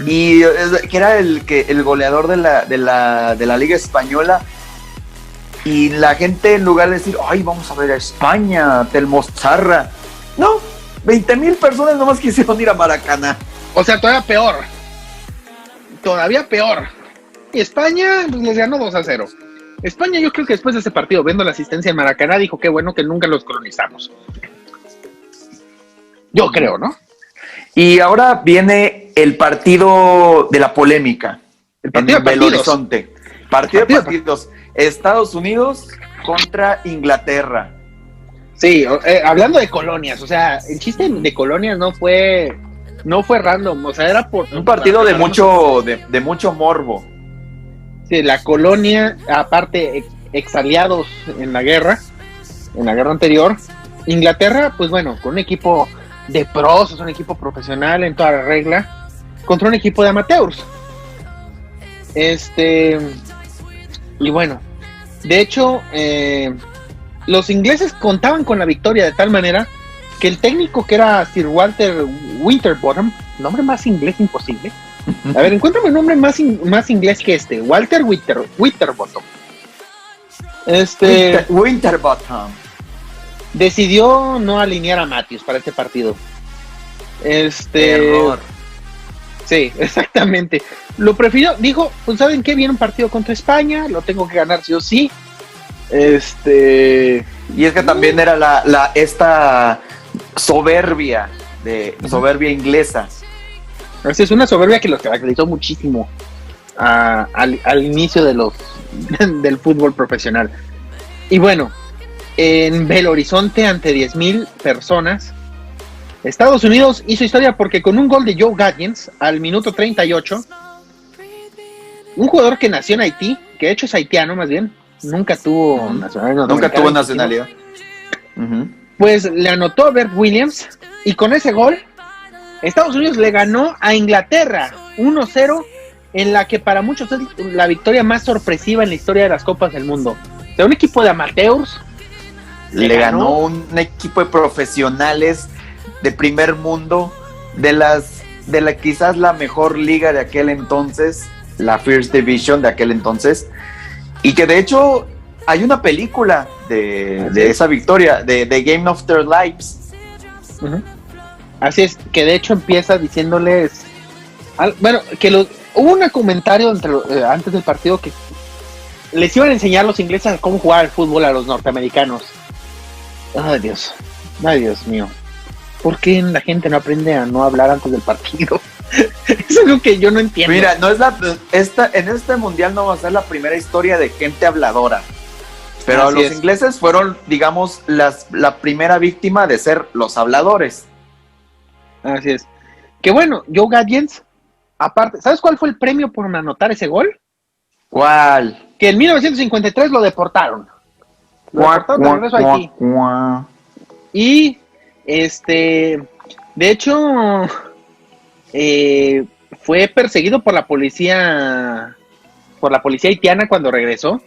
y que era el goleador de la Liga Española, y la gente, en lugar de decir, ay, vamos a ver a España, Telmo Zarra, no, 20,000 personas nomás quisieron ir a Maracaná. O sea, todavía peor. Y España pues, les ganó 2-0. España, yo creo que después de ese partido, viendo la asistencia en Maracaná, dijo qué bueno que nunca los colonizamos. Yo creo, ¿no? Y ahora viene el partido de la polémica. El partido de Belo Horizonte. Partido de partidos. Estados Unidos contra Inglaterra. Sí, hablando de colonias, o sea, el chiste de colonias no fue random, o sea, era por un partido de mucho morbo. Sí, la colonia, aparte exaliados en la guerra anterior. Inglaterra, pues bueno, con un equipo de pros, es un equipo profesional en toda la regla, contra un equipo de amateurs. Y bueno, de hecho, los ingleses contaban con la victoria de tal manera que el técnico, que era Sir Walter Winterbottom, nombre más inglés imposible, A ver, encuéntrame un nombre más inglés que este. Walter Winterbottom. Winterbottom. Decidió no alinear a Matthews para este partido. Error. Sí, exactamente. Lo prefirió, dijo, pues ¿saben qué? Viene un partido contra España, lo tengo que ganar sí o sí. Y es que también era esta soberbia inglesa. Así es, una soberbia que los caracterizó muchísimo al inicio del fútbol profesional. Y bueno, en Belo Horizonte, ante 10,000 personas, Estados Unidos hizo historia porque con un gol de Joe Gaddens al minuto 38, un jugador que nació en Haití, que de hecho es haitiano más bien, nunca tuvo nacionalidad. Pues le anotó a Bert Williams y con ese gol Estados Unidos le ganó a Inglaterra 1-0 en la que para muchos es la victoria más sorpresiva en la historia de las Copas del Mundo. O sea, un equipo de amateurs le ganó un equipo de profesionales de primer mundo, de quizás la mejor liga de aquel entonces, la First Division de aquel entonces, y que de hecho hay una película de esa victoria, de Game of Their Lives. Uh-huh. Así es, que de hecho empieza diciéndoles, hubo un comentario antes del partido que les iban a enseñar los ingleses a cómo jugar al fútbol a los norteamericanos. Ay Dios mío, ¿por qué la gente no aprende a no hablar antes del partido? Es algo que yo no entiendo. Mira, en este mundial no va a ser la primera historia de gente habladora, pero los ingleses fueron, digamos, la primera víctima de ser los habladores. Así es. Que bueno, Joe Gaddens, aparte, ¿sabes cuál fue el premio por anotar ese gol? ¿Cuál? Que en 1953 lo deportaron. Lo deportaron de regreso a Haití. Y de hecho, fue perseguido por la policía haitiana cuando regresó.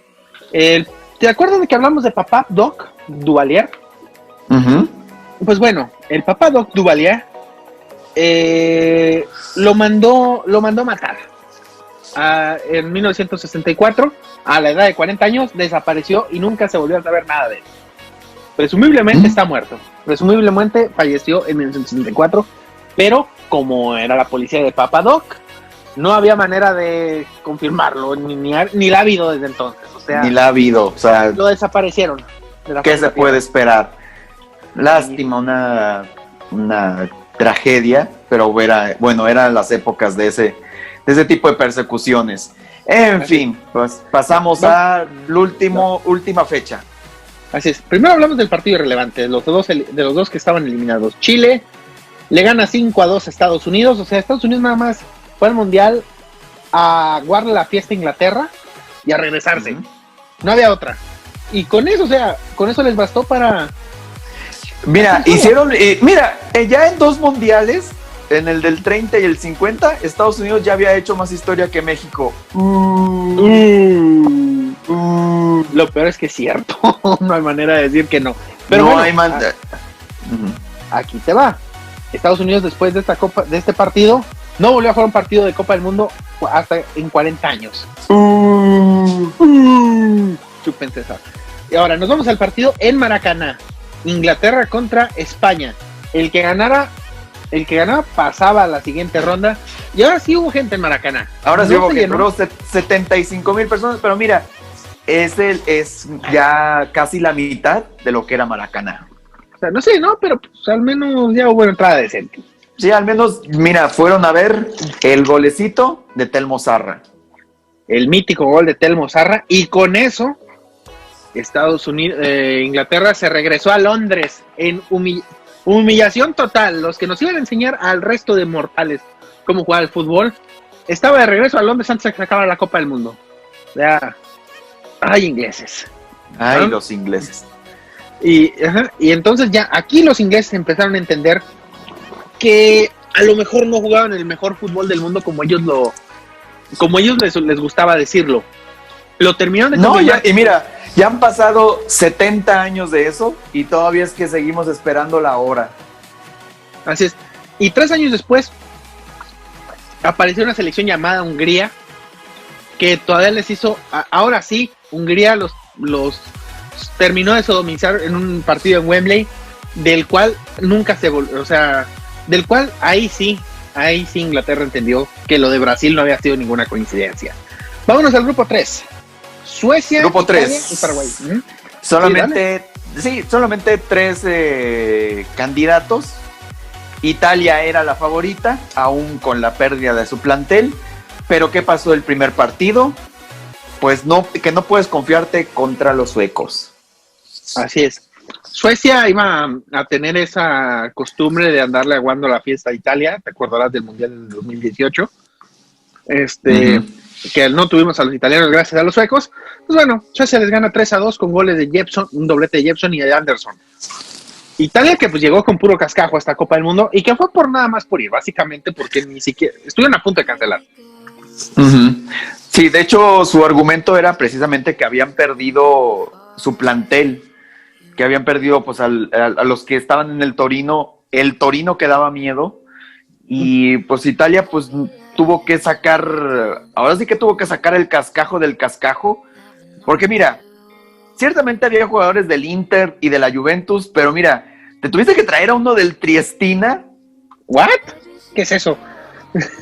¿Te acuerdas de que hablamos de Papa Doc Duvalier? Uh-huh. Pues bueno, el Papa Doc Duvalier lo mandó matar. En 1964, a la edad de 40 años, desapareció y nunca se volvió a saber nada de él. Presumiblemente está muerto. Presumiblemente falleció en 1964, pero como era la policía de Papa Doc, no había manera de confirmarlo, ni la ha habido desde entonces. Lo desaparecieron. ¿Qué se puede esperar? Lástima, una tragedia, pero eran las épocas de ese tipo de persecuciones. En fin, pues pasamos a la última fecha. Así es. Primero hablamos del partido irrelevante, de los dos que estaban eliminados. Chile le gana 5-2 a Estados Unidos. O sea, Estados Unidos nada más fue al Mundial a guardar la fiesta a Inglaterra y a regresarse. Uh-huh. No había otra. Y con eso, con eso les bastó para... Mira, ya en 2 mundiales, en el del 30 y el 50, Estados Unidos ya había hecho más historia que México. Lo peor es que es cierto. No hay manera de decir que no. Pero no bueno, hay manera. Aquí te va. Estados Unidos, después de este partido, no volvió a jugar un partido de Copa del Mundo hasta en 40 años. Chúpense esa. Y ahora nos vamos al partido en Maracaná. Inglaterra contra España. El que ganara pasaba a la siguiente ronda. Y ahora sí hubo gente en Maracaná. Ahora sí hubo gente, pero 75,000 personas. Pero mira, es ya casi la mitad de lo que era Maracaná. O sea, no sé, ¿no? Pero pues, al menos ya hubo una entrada decente. Sí, al menos, mira, fueron a ver el golecito de Telmo Zarra. El mítico gol de Telmo Zarra. Y con eso, Inglaterra se regresó a Londres en humillación total. Los que nos iban a enseñar al resto de mortales cómo jugar al fútbol, estaba de regreso a Londres antes de que se acabara la Copa del Mundo. Ya, ay, ingleses. Ay, los ingleses. Y entonces ya aquí los ingleses empezaron a entender que a lo mejor no jugaban el mejor fútbol del mundo como ellos les gustaba decirlo. Lo terminaron de cambiar. Y mira, ya han pasado 70 años de eso y todavía es que seguimos esperando la hora. Así es. Y 3 años después, apareció una selección llamada Hungría, que todavía les hizo, ahora sí, Hungría los terminó de sodomizar en un partido en Wembley, del cual nunca se volvió, o sea, del cual ahí sí Inglaterra entendió que lo de Brasil no había sido ninguna coincidencia. Vámonos al grupo 3. Suecia, grupo Italia 3. y Paraguay. Solamente 3 candidatos. Italia era la favorita, aún con la pérdida de su plantel. Pero ¿qué pasó el primer partido? Pues que no puedes confiarte contra los suecos. Así es. Suecia iba a tener esa costumbre de andarle aguando la fiesta a Italia. ¿Te acordarás del Mundial del 2018? Que no tuvimos a los italianos gracias a los suecos. Pues bueno, Suecia les gana 3-2 con goles de Jepson, un doblete de Jepson y de Anderson. Italia que pues llegó con puro cascajo a esta Copa del Mundo y que fue por nada más por ir, básicamente porque ni siquiera estuvieron a punto de cancelar. Sí, de hecho su argumento era precisamente que habían perdido su plantel, que habían perdido pues a los que estaban en el Torino que daba miedo, y pues Italia pues tuvo que sacar el cascajo del cascajo, porque mira, ciertamente había jugadores del Inter y de la Juventus, pero mira, te tuviste que traer a uno del Triestina. ¿What? ¿Qué es eso?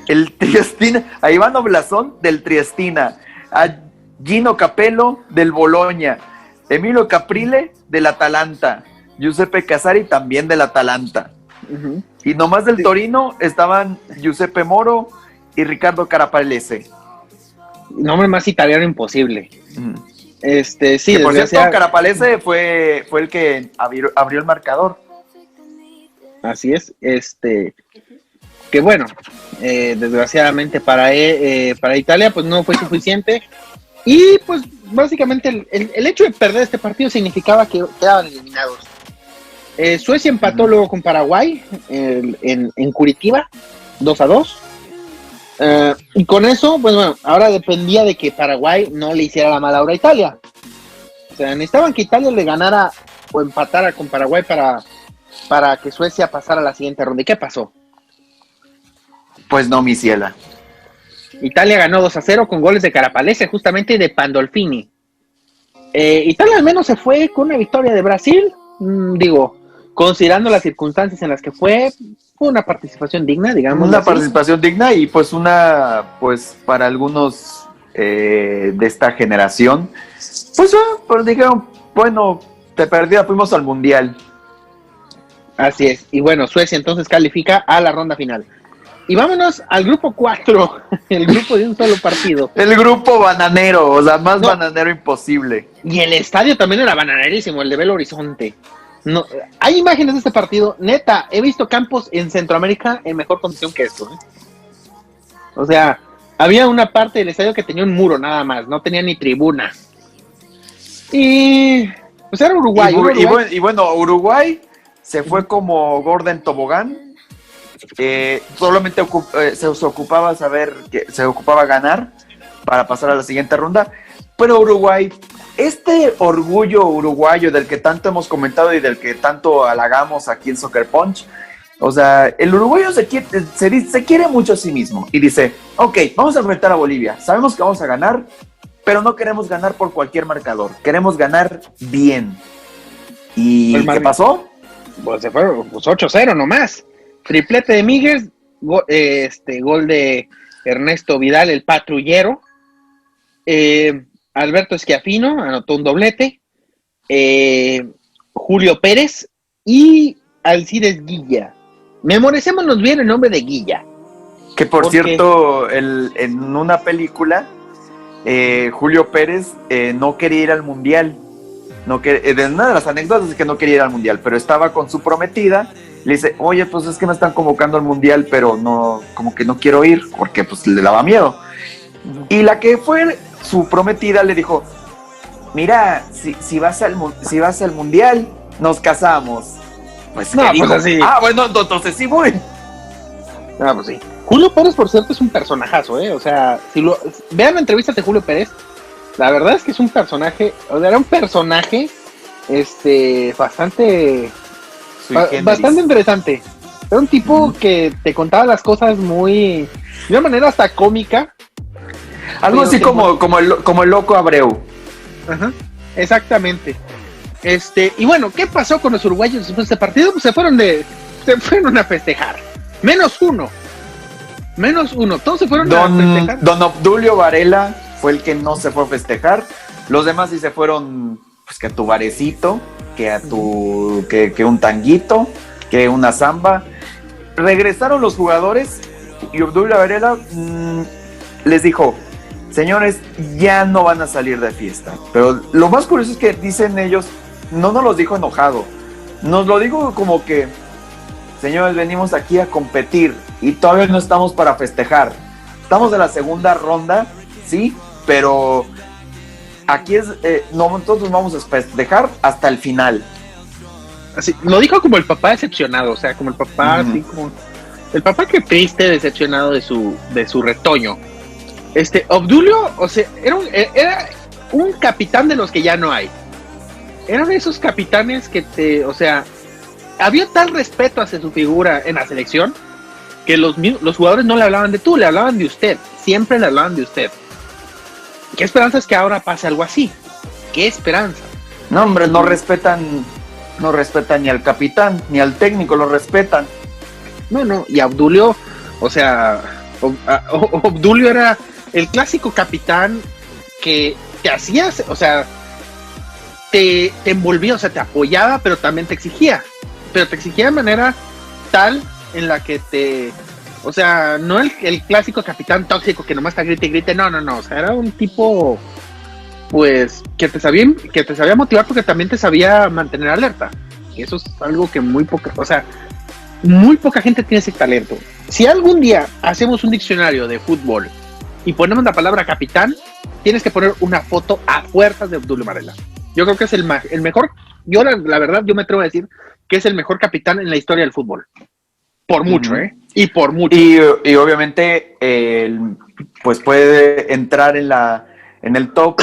El Triestina, a Ivano Blasón del Triestina, a Gino Capello del Bologna, Emilio Caprile del Atalanta, Giuseppe Casari también del Atalanta. Y nomás del Torino estaban Giuseppe Moro y Ricardo Carapalese. Nombre más italiano imposible. Sí, que por cierto, Carapalese fue el que abrió el marcador. Así es, que bueno, desgraciadamente para Italia pues no fue suficiente, y pues básicamente el hecho de perder este partido significaba que quedaban eliminados. Suecia empató luego con Paraguay en Curitiba 2-2, y con eso pues bueno, ahora dependía de que Paraguay no le hiciera la mala obra a Italia. O sea, necesitaban que Italia le ganara o empatara con Paraguay para que Suecia pasara a la siguiente ronda. ¿Y qué pasó? Pues no, mi ciela. Italia ganó 2-0 con goles de Carapalese justamente y de Pandolfini. Italia al menos se fue con una victoria de Brasil, considerando las circunstancias en las que fue una participación digna, digamos. Una participación digna, y pues para algunos de esta generación, pues dijeron, bueno, te perdida, fuimos al Mundial. Así es, y bueno, Suecia entonces califica a la ronda final. Y vámonos al grupo 4, el grupo de un solo partido. El grupo bananero, o sea, más bananero imposible. Y el estadio también era bananerísimo, el de Belo Horizonte. No, hay imágenes de este partido, neta, he visto campos en Centroamérica en mejor condición que esto. O sea, había una parte del estadio que tenía un muro nada más, no tenía ni tribuna. Y pues era Uruguay. Y bueno, Uruguay se fue como Gordon Tobogán. Solamente se ocupaba ganar para pasar a la siguiente ronda, pero Uruguay, este orgullo uruguayo del que tanto hemos comentado y del que tanto halagamos aquí en Soccer Punch, o sea, el uruguayo se quiere mucho a sí mismo y dice, ok, vamos a enfrentar a Bolivia, sabemos que vamos a ganar, pero no queremos ganar por cualquier marcador, queremos ganar bien. ¿Y qué pasó? Pues se fue 8-0 nomás. Triplete de Míguez, gol de Ernesto Vidal, el patrullero. Alberto Schiaffino anotó un doblete. Julio Pérez y Alcides Guilla. Memoricémonos bien el nombre de Guilla. Que por cierto, en una película, Julio Pérez no quería ir al Mundial. De una de las anécdotas es que no quería ir al Mundial, pero estaba con su prometida. Le dice, oye, pues es que me están convocando al Mundial, pero no, como que no quiero ir, porque pues le daba miedo. Y la que fue su prometida le dijo, mira, si vas al Mundial, nos casamos. Pues, no, pues así. Bueno, entonces sí voy. Pues sí. Julio Pérez, por cierto, es un personajazo, o sea, vean la entrevista de Julio Pérez, la verdad es que es un personaje, o sea, era un personaje, bastante interesante. Era un tipo que te contaba las cosas de una manera hasta cómica. Algo así como el loco Abreu. Ajá, exactamente. Y bueno, ¿qué pasó con los uruguayos después de este partido? Pues se fueron a festejar. Menos uno. Todos se fueron a festejar. Don Obdulio Varela fue el que no se fue a festejar. Los demás sí se fueron, pues, que a tu barecito, que un tanguito, que una samba. Regresaron los jugadores y Obdulio Varela les dijo: señores, ya no van a salir de fiesta. Pero lo más curioso es que dicen ellos, no nos los dijo enojado, nos lo dijo como que: señores, venimos aquí a competir y todavía no estamos para festejar. Estamos en la segunda ronda, sí, pero aquí nosotros vamos a festejar hasta el final. Así, lo dijo como el papá decepcionado, o sea, como el papá, así como el papá que triste, decepcionado de su retoño. Obdulio, o sea, era un capitán de los que ya no hay. Era de esos capitanes que había tal respeto hacia su figura en la selección que los jugadores no le hablaban de tú, le hablaban de usted, siempre le hablaban de usted. ¿Qué esperanza es que ahora pase algo así? ¿Qué esperanza? No, hombre, no respetan ni al capitán, ni al técnico, lo respetan. No, y Obdulio, o sea, Obdulio era el clásico capitán que te hacía, o sea, te envolvía, o sea, te apoyaba, pero también te exigía. Pero te exigía de manera tal en la que o sea, no el clásico capitán tóxico que nomás te grite y grite, no, o sea, era un tipo, pues, que te sabía motivar, porque también te sabía mantener alerta. Y eso es algo que muy poca gente tiene ese talento. Si algún día hacemos un diccionario de fútbol y ponemos la palabra capitán, tienes que poner una foto a fuerzas de Obdulio Varela. Yo creo que es el mejor, yo la verdad, yo me atrevo a decir que es el mejor capitán en la historia del fútbol. Por mucho, Y por mucho. Y obviamente, pues puede entrar en el top,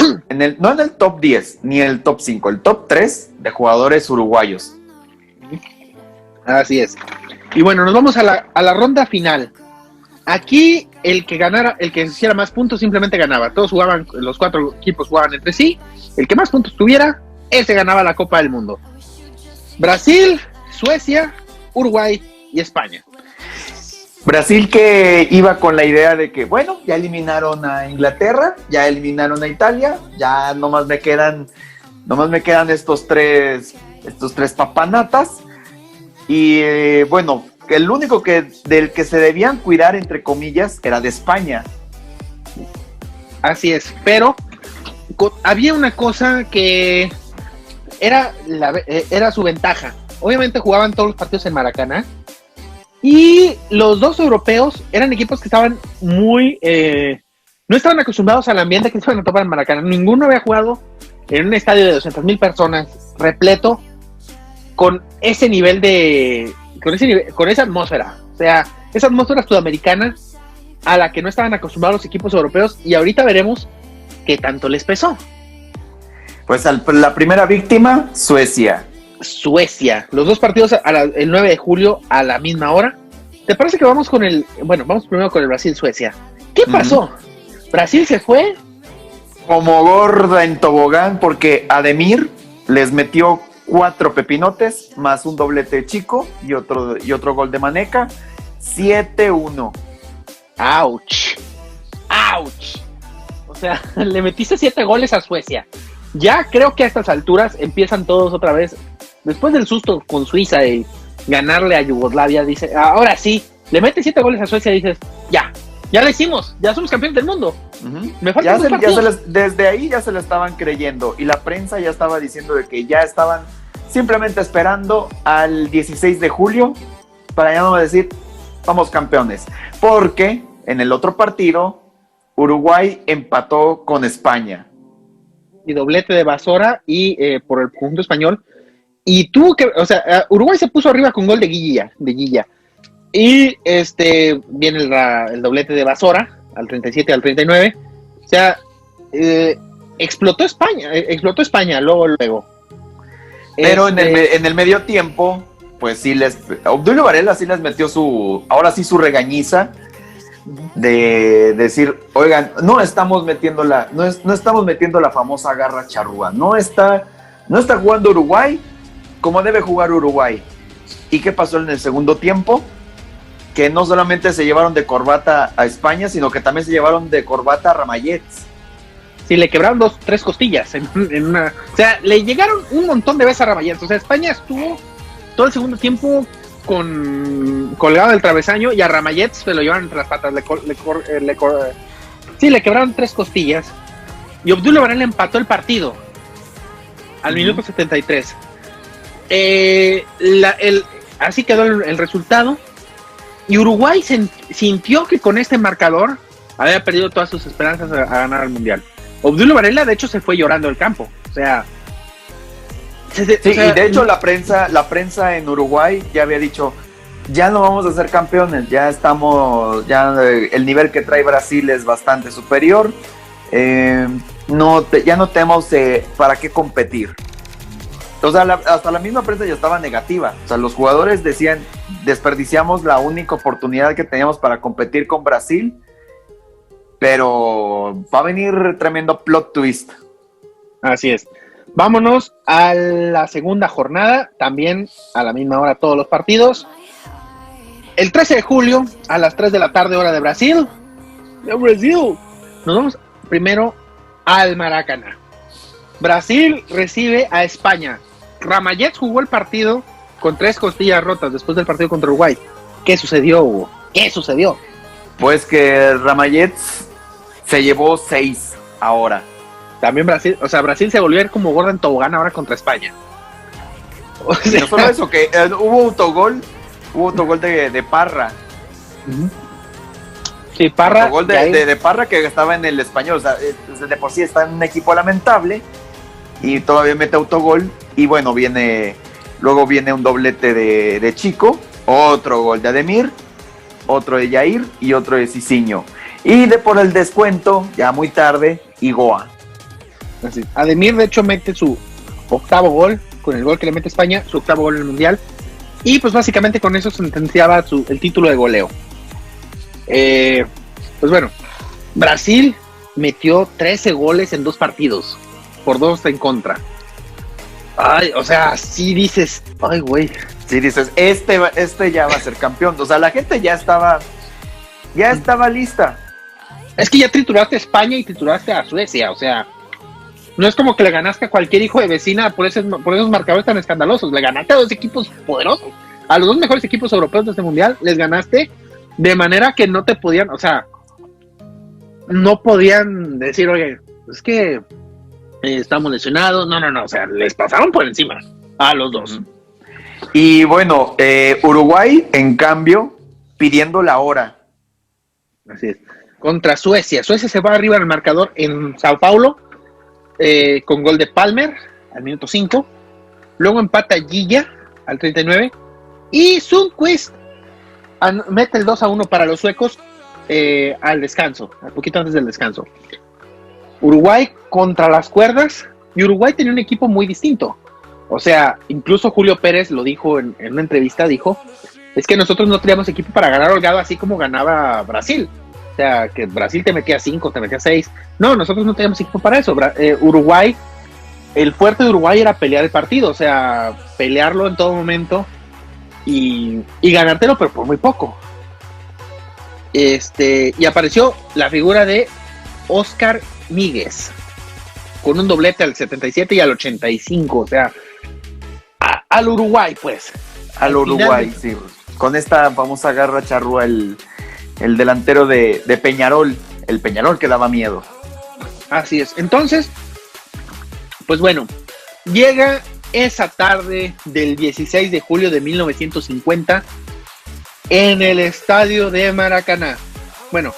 no en el top 10, ni en el top 5, el top 3 de jugadores uruguayos. Así es. Y bueno, nos vamos a la ronda final. Aquí el que hiciera más puntos simplemente ganaba. Todos jugaban, los 4 equipos jugaban entre sí. El que más puntos tuviera, ese ganaba la Copa del Mundo. Brasil, Suecia, Uruguay y España. Brasil, que iba con la idea de que, bueno, ya eliminaron a Inglaterra, ya eliminaron a Italia, ya nomás me quedan estos tres papanatas. Y bueno, el único del que se debían cuidar, entre comillas, era de España. Así es, pero había una cosa que era su ventaja. Obviamente jugaban todos los partidos en Maracaná, y los dos europeos eran equipos que estaban no estaban acostumbrados al ambiente que se iban a topar en Maracaná. Ninguno había jugado en un estadio de 200,000 personas repleto con ese nivel con esa atmósfera. O sea, esa atmósfera sudamericana a la que no estaban acostumbrados los equipos europeos, y ahorita veremos qué tanto les pesó. Pues la primera víctima, Suecia. Los dos partidos el 9 de julio a la misma hora. ¿Te parece que vamos vamos primero con el Brasil-Suecia? ¿Qué pasó? Brasil se fue como gorda en tobogán, porque Ademir les metió 4 pepinotes, más un doblete chico y otro gol de Maneca. 7-1. ¡Auch! O sea, le metiste 7 goles a Suecia. Ya creo que a estas alturas empiezan todos otra vez. Después del susto con Suiza y ganarle a Yugoslavia, dice, ahora sí, le metes 7 goles a Suecia y dices, ya lo hicimos, ya somos campeones del mundo. Me faltan desde ahí ya se lo estaban creyendo, y la prensa ya estaba diciendo de que ya estaban simplemente esperando al 16 de julio para ya no decir, somos campeones. Porque en el otro partido, Uruguay empató con España. Y doblete de Basora y por el conjunto español. Y Uruguay se puso arriba con gol de Guilla. Y viene el doblete de Basora al 37 y al 39. O sea, explotó España luego. Pero en el medio tiempo, pues sí Obdulio Varela sí les metió ahora sí su regañiza de decir, oigan, no estamos metiendo la famosa garra charrúa, no está jugando Uruguay como debe jugar Uruguay. ¿Y qué pasó en el segundo tiempo? Que no solamente se llevaron de corbata a España, sino que también se llevaron de corbata a Ramallets. Sí, le quebraron 2-3 costillas en una... O sea, le llegaron un montón de veces a Ramallets. O sea, España estuvo todo el segundo tiempo colgado del travesaño y a Ramallets se lo llevaron entre las patas. Le quebraron 3 costillas. Y Obdulio Varela empató el partido al minuto 73. Así quedó el resultado. Y Uruguay sintió que con este marcador había perdido todas sus esperanzas a ganar el Mundial. Obdulio Varela, de hecho, se fue llorando del campo. O sea... y de hecho la prensa en Uruguay ya había dicho, ya no vamos a ser campeones, ya el nivel que trae Brasil es bastante superior, ya no tenemos para qué competir. O sea, hasta la misma prensa ya estaba negativa. O sea, los jugadores decían, desperdiciamos la única oportunidad que teníamos para competir con Brasil, pero va a venir tremendo plot twist. Así es. Vámonos a la segunda jornada, también a la misma hora todos los partidos. El 13 de julio, a las 3 de la tarde, hora de Brasil. Nos vamos primero al Maracaná. Brasil recibe a España. Ramallets jugó el partido con 3 costillas rotas después del partido contra Uruguay. ¿Qué sucedió, Hugo? ¿Qué sucedió? Pues que Ramallets se llevó 6 ahora. También Brasil se volvió a ver como gorda en tobogán ahora contra España. O sea, no solo eso, que hubo autogol de Parra. Sí, Parra. Autogol de Parra que estaba en el Español. O sea, de por sí está en un equipo lamentable y todavía mete autogol. Y bueno, luego viene un doblete de Chico, otro gol de Ademir, otro de Yair y otro de Cicinho. Y por el descuento, ya muy tarde, Igoa. Así. Ademir, de hecho, mete su 8º gol, con el gol que le mete España, su 8º gol en el Mundial. Y pues básicamente con eso sentenciaba el título de goleo. Pues bueno, Brasil metió 13 goles en 2 partidos, por 2 en contra. Ay, o sea, sí dices, ay, güey. Sí dices, este ya va a ser campeón. O sea, la gente ya estaba lista. Es que ya trituraste a España y trituraste a Suecia, o sea, no es como que le ganaste a cualquier hijo de vecina por esos marcadores tan escandalosos. Le ganaste a 2 equipos poderosos, a los 2 mejores equipos europeos de este mundial, les ganaste de manera que no te podían, o sea, no podían decir, oye, es que estamos lesionados, no, o sea, les pasaron por encima a los 2. Y bueno, Uruguay, en cambio, pidiendo la hora. Así es. Contra Suecia se va arriba en el marcador en Sao Paulo, con gol de Palmer al minuto 5, luego empata Gilla al 39 y Sundqvist mete el 2-1 para los suecos al descanso, un poquito antes del descanso. Uruguay contra las cuerdas, y Uruguay tenía un equipo muy distinto. O sea, incluso Julio Pérez lo dijo en una entrevista, dijo, es que nosotros no teníamos equipo para ganar holgado así como ganaba Brasil. O sea, que Brasil te metía 5, te metía 6. No, nosotros no teníamos equipo para eso. Uruguay, el fuerte de Uruguay era pelear el partido, o sea, pelearlo en todo momento y ganártelo, pero por muy poco. Y apareció la figura de Oscar Míguez, con un doblete al 77 y al 85, o sea, al Uruguay, pues. Al Uruguay, sí. Con esta famosa garra charrúa, el delantero de Peñarol, el Peñarol que daba miedo. Así es. Entonces, pues bueno, llega esa tarde del 16 de julio de 1950 en el estadio de Maracaná. Bueno,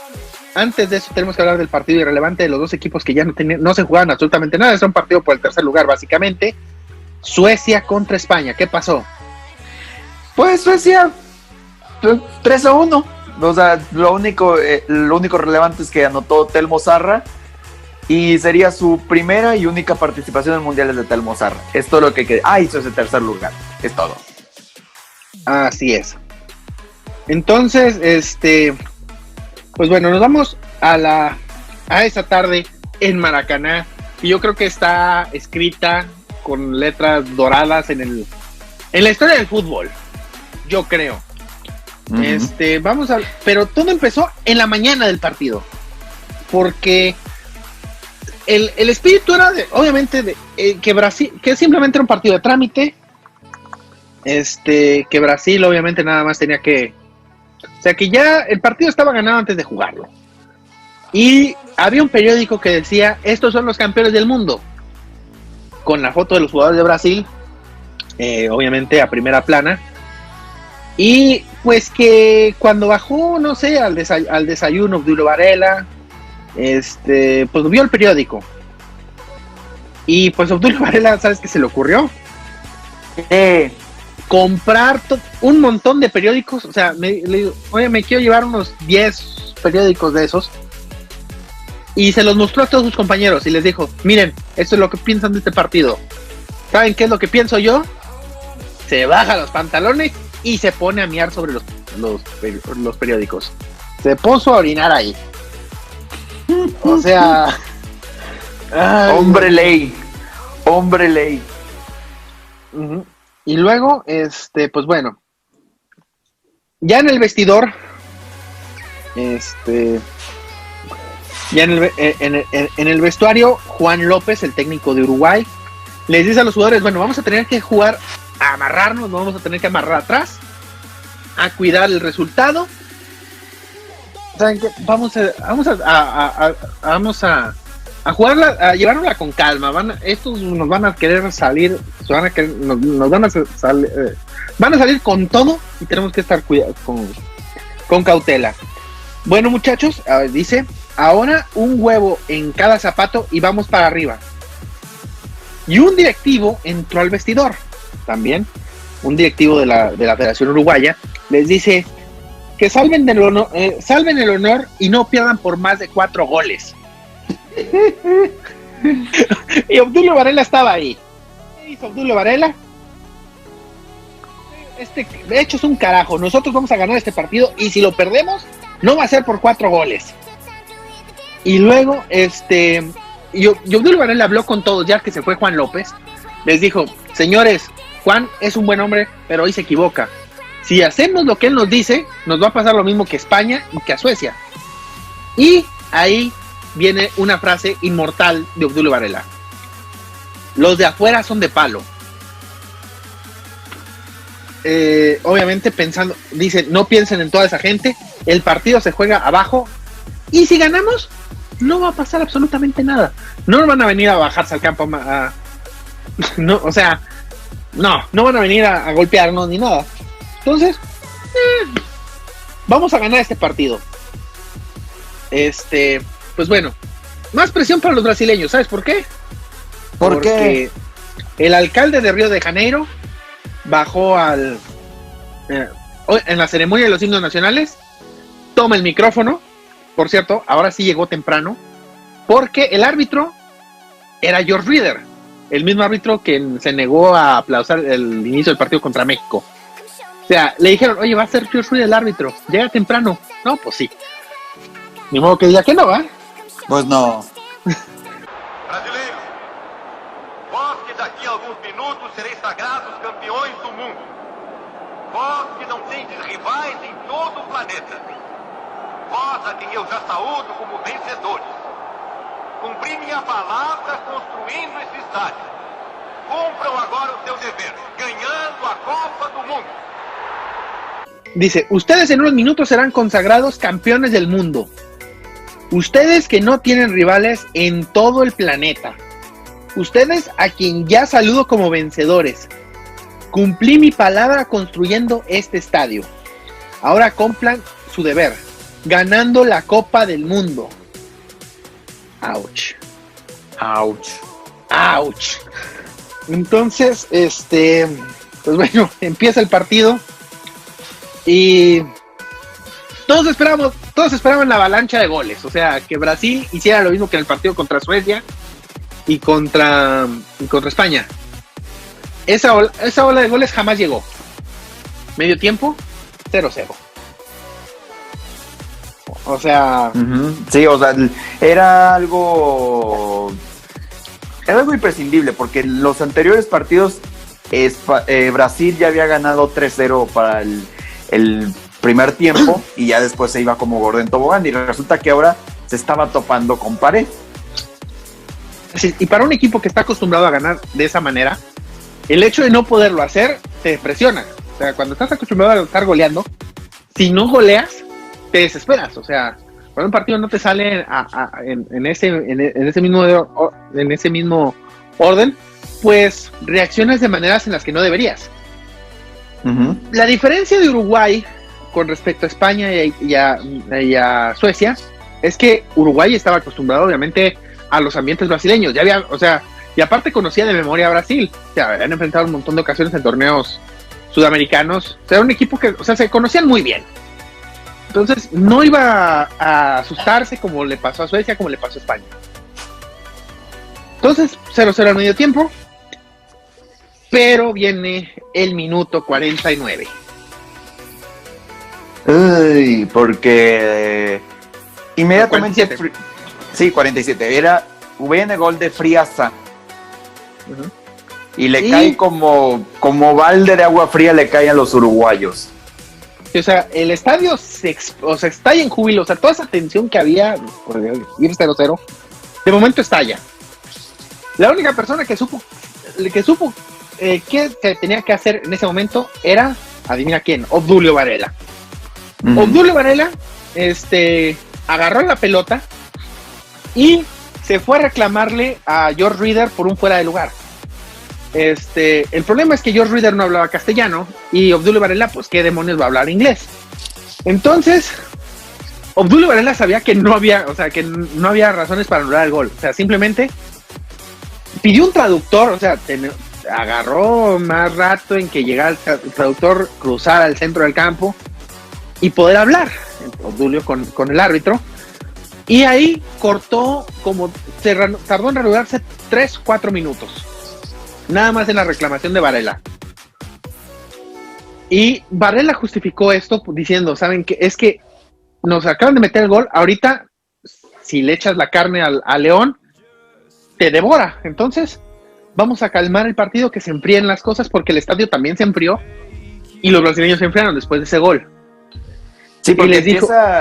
antes de eso tenemos que hablar del partido irrelevante de los 2 equipos que ya no se jugaban absolutamente nada. Es un partido por el tercer lugar, básicamente. Suecia contra España. ¿Qué pasó? Pues Suecia 3-1. O sea, lo único relevante es que anotó Telmo Zarra y sería su primera y única participación en mundiales de Telmo Zarra. Es todo lo que queda. Hizo ese tercer lugar. Es todo. Así es. Entonces, pues bueno, nos vamos a esa tarde en Maracaná, y yo creo que está escrita con letras doradas en la historia del fútbol, yo creo. Uh-huh. Pero todo empezó en la mañana del partido, porque el espíritu era obviamente que Brasil, que simplemente era un partido de trámite, que Brasil obviamente nada más tenía que, o sea que ya el partido estaba ganado antes de jugarlo, y había un periódico que decía: estos son los campeones del mundo, con la foto de los jugadores de Brasil, obviamente a primera plana. Y pues que cuando bajó, no sé, al desayuno Obdulio Varela, pues vio el periódico, y pues Obdulio Varela, ¿sabes qué se le ocurrió? Comprar un montón de periódicos. O sea, le digo: oye, me quiero llevar unos 10 periódicos de esos, y se los mostró a todos sus compañeros y les dijo: miren, esto es lo que piensan de este partido. ¿Saben qué es lo que pienso yo? Se baja los pantalones y se pone a miar sobre los periódicos. Se puso a orinar ahí. O sea, hombre ley. Uh-huh. Y luego, pues bueno, ya en el vestidor, ya en el vestuario, Juan López, el técnico de Uruguay, les dice a los jugadores: bueno, vamos a tener que jugar a amarrarnos, no vamos a tener que amarrar atrás, a cuidar el resultado. ¿Saben qué? Vamos a jugarla, a llevárnosla con calma. Estos nos van a querer salir, van a salir con todo, y tenemos que estar con cautela. Bueno, muchachos, dice: ahora un huevo en cada zapato y vamos para arriba. Y un directivo entró al vestidor, también un directivo de la Federación Uruguaya, les dice que salven el honor y no pierdan por más de 4 goles. Y Obdulio Varela estaba ahí. ¿Qué hizo Obdulio Varela? De hecho es un carajo, nosotros vamos a ganar este partido, y si lo perdemos no va a ser por 4 goles. Y luego y Obdulio Varela habló con todos, ya que se fue Juan López. Les dijo: señores, Juan es un buen hombre, pero hoy se equivoca. Si hacemos lo que él nos dice, nos va a pasar lo mismo que España y que a Suecia. Y ahí viene una frase inmortal de Obdulio Varela: los de afuera son de palo. Obviamente pensando, dice: no piensen en toda esa gente, el partido se juega abajo, y si ganamos no va a pasar absolutamente nada. No van a venir a bajarse al campo no, o sea, no van a venir a golpearnos ni nada. Entonces, vamos a ganar este partido. Pues bueno, más presión para los brasileños. ¿Sabes por qué? Porque el alcalde de Río de Janeiro bajó en la ceremonia de los himnos nacionales, toma el micrófono. Por cierto, ahora sí llegó temprano, porque el árbitro era George Rieder, el mismo árbitro que se negó a aplaudir el inicio del partido contra México. O sea, le dijeron: oye, va a ser George Rieder el árbitro, llega temprano. No, pues sí. Ni modo que diga que no, ¿va? Pues no. Brasileiros, vós que daqui a alguns minutos sereis sagrados campeões do mundo. Vós que não tendes rivais em todo o planeta. Vós a quem eu já saúdo como vencedores. Cumpri minha palavra construindo esse estádio. Cumpram agora o seu dever, ganhando a Copa do Mundo. Dice: ustedes en unos minutos serán consagrados campeones del mundo. Ustedes que no tienen rivales en todo el planeta. Ustedes a quien ya saludo como vencedores. Cumplí mi palabra construyendo este estadio. Ahora cumplan su deber, ganando la Copa del Mundo. Ouch. Entonces, pues bueno, empieza el partido y todos esperaban la avalancha de goles. O sea, que Brasil hiciera lo mismo que en el partido contra Suecia y contra España. Esa ola de goles jamás llegó. medio tiempo, 0-0. O sea... Sí, o sea, era algo imprescindible, porque en los anteriores partidos Brasil ya había ganado 3-0 para el primer tiempo y ya después se iba como gordo en tobogán, y resulta que ahora se estaba topando con pared. Sí, y para un equipo que está acostumbrado a ganar de esa manera, el hecho de no poderlo hacer te presiona. O sea, cuando estás acostumbrado a estar goleando, si no goleas, te desesperas. O sea, cuando un partido no te sale en ese mismo orden, pues reaccionas de maneras en las que no deberías. La diferencia de Uruguay con respecto a España y a Suecia es que Uruguay estaba acostumbrado, obviamente, a los ambientes brasileños. Ya había, o sea, y aparte conocía de memoria a Brasil. O sea, habían enfrentado un montón de ocasiones en torneos sudamericanos. O sea, era un equipo que, o sea, se conocían muy bien. Entonces, no iba a asustarse como le pasó a Suecia, como le pasó a España. Entonces, 0-0 al medio tiempo. Pero viene el minuto 49. Uy, porque inmediatamente 47. Sí, 47. Viene gol de Friaza. Y le cae como balde de agua fría, le cae a los uruguayos. O sea, el estadio estalla en júbilo. O sea, toda esa tensión que había por ir 0-0, de momento estalla. La única persona que supo qué tenía que hacer en ese momento era, adivina quién, Obdulio Varela. Obdulio Varela agarró la pelota y se fue a reclamarle a George Reader por un fuera de lugar. El problema es que George Reader no hablaba castellano y Obdulio Varela, pues qué demonios va a hablar inglés. Entonces, Obdulio Varela sabía que no había razones para anular el gol. O sea, simplemente pidió un traductor, o sea, agarró más rato en que llegara el traductor, cruzara al centro del campo y poder hablar, Obdulio con el árbitro. Y ahí cortó, tardó en reanudarse 3-4 minutos. Nada más en la reclamación de Varela. Y Varela justificó esto diciendo, ¿saben qué? Es que nos acaban de meter el gol, ahorita si le echas la carne al león, te devora. Entonces, vamos a calmar el partido, que se enfríen las cosas, porque el estadio también se enfrió y los brasileños se enfriaron después de ese gol. Sí, porque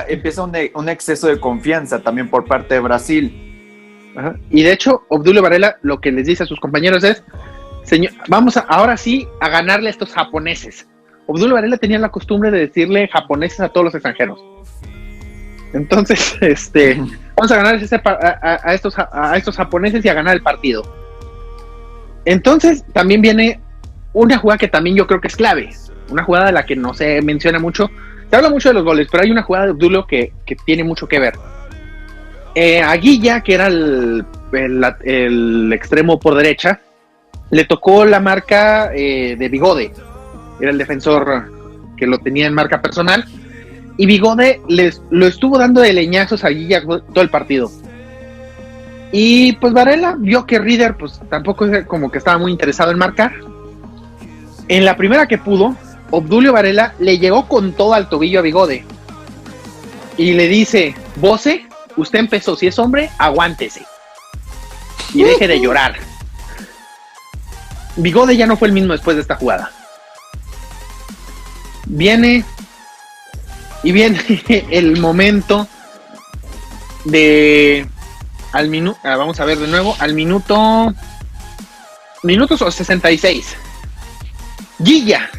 empieza un exceso de confianza también por parte de Brasil. Ajá. Y de hecho, Obdulio Varela lo que les dice a sus compañeros es, señor, vamos ahora sí a ganarle a estos japoneses. Obdulio Varela tenía la costumbre de decirle japoneses a todos los extranjeros. Entonces, vamos a ganar a estos japoneses y a ganar el partido. Entonces, también viene una jugada que también yo creo que es clave. Una jugada de la que no se menciona mucho. Se habla mucho de los goles, pero hay una jugada de Obdulio que tiene mucho que ver. A Guilla, que era el extremo por derecha, le tocó la marca de Bigode. Era el defensor que lo tenía en marca personal. Y Bigode lo estuvo dando de leñazos a Guilla todo el partido. Y pues Varela vio que Reader pues tampoco como que estaba muy interesado en marcar. En la primera que pudo, Obdulio Varela le llegó con todo al tobillo a Bigode. Y le dice, Bose, usted empezó, si es hombre, aguántese. Y deje de llorar. Bigode ya no fue el mismo después de esta jugada. Viene el momento de vamos a ver de nuevo al minutos 66. Guilla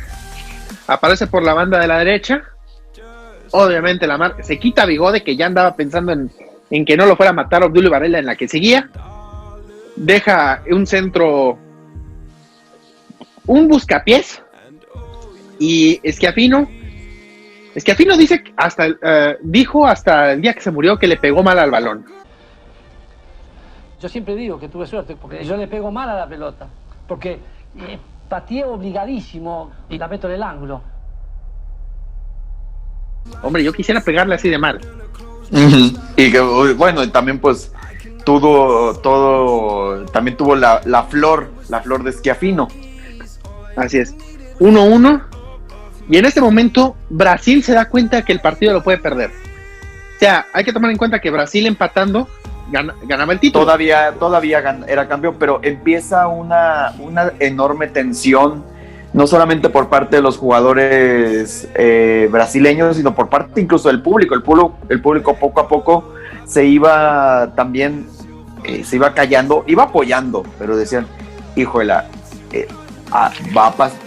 aparece por la banda de la derecha. Obviamente se quita Bigode, que ya andaba pensando en que no lo fuera a matar Obdulio Varela en la que seguía. Deja un centro, un buscapiés, y Schiaffino dice dijo hasta el día que se murió que le pegó mal al balón. Yo siempre digo que tuve suerte, porque yo le pego mal a la pelota, porque pateé obligadísimo y la meto en el ángulo. Hombre, yo quisiera pegarle así de mal. Y que, bueno, también pues también tuvo la flor de Schiaffino. Así es. 1-1. Y en este momento Brasil se da cuenta que el partido lo puede perder. O sea, hay que tomar en cuenta que Brasil empatando ganaba el título. Todavía era campeón, pero empieza una enorme tensión, no solamente por parte de los jugadores brasileños, sino por parte incluso del público. El público poco a poco se iba también, se iba callando, iba apoyando, pero decían, híjole,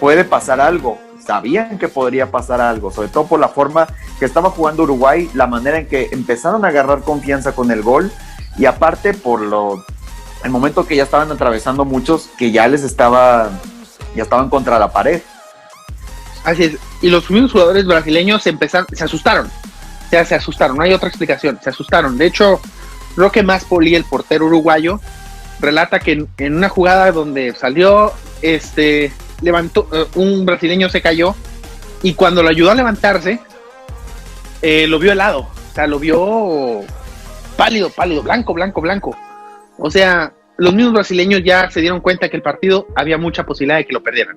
puede pasar algo. Sabían que podría pasar algo, sobre todo por la forma que estaba jugando Uruguay, la manera en que empezaron a agarrar confianza con el gol, y aparte por el momento que ya estaban atravesando muchos, que ya estaban contra la pared. Así es, y los mismos jugadores brasileños se asustaron, o sea, se asustaron, no hay otra explicación, se asustaron. De hecho, Roque Maspoli, el portero uruguayo, relata que en una jugada donde salió, levantó, un brasileño se cayó, y cuando lo ayudó a levantarse, lo vio helado, o sea, lo vio pálido, blanco. O sea, los mismos brasileños ya se dieron cuenta que el partido había mucha posibilidad de que lo perdieran.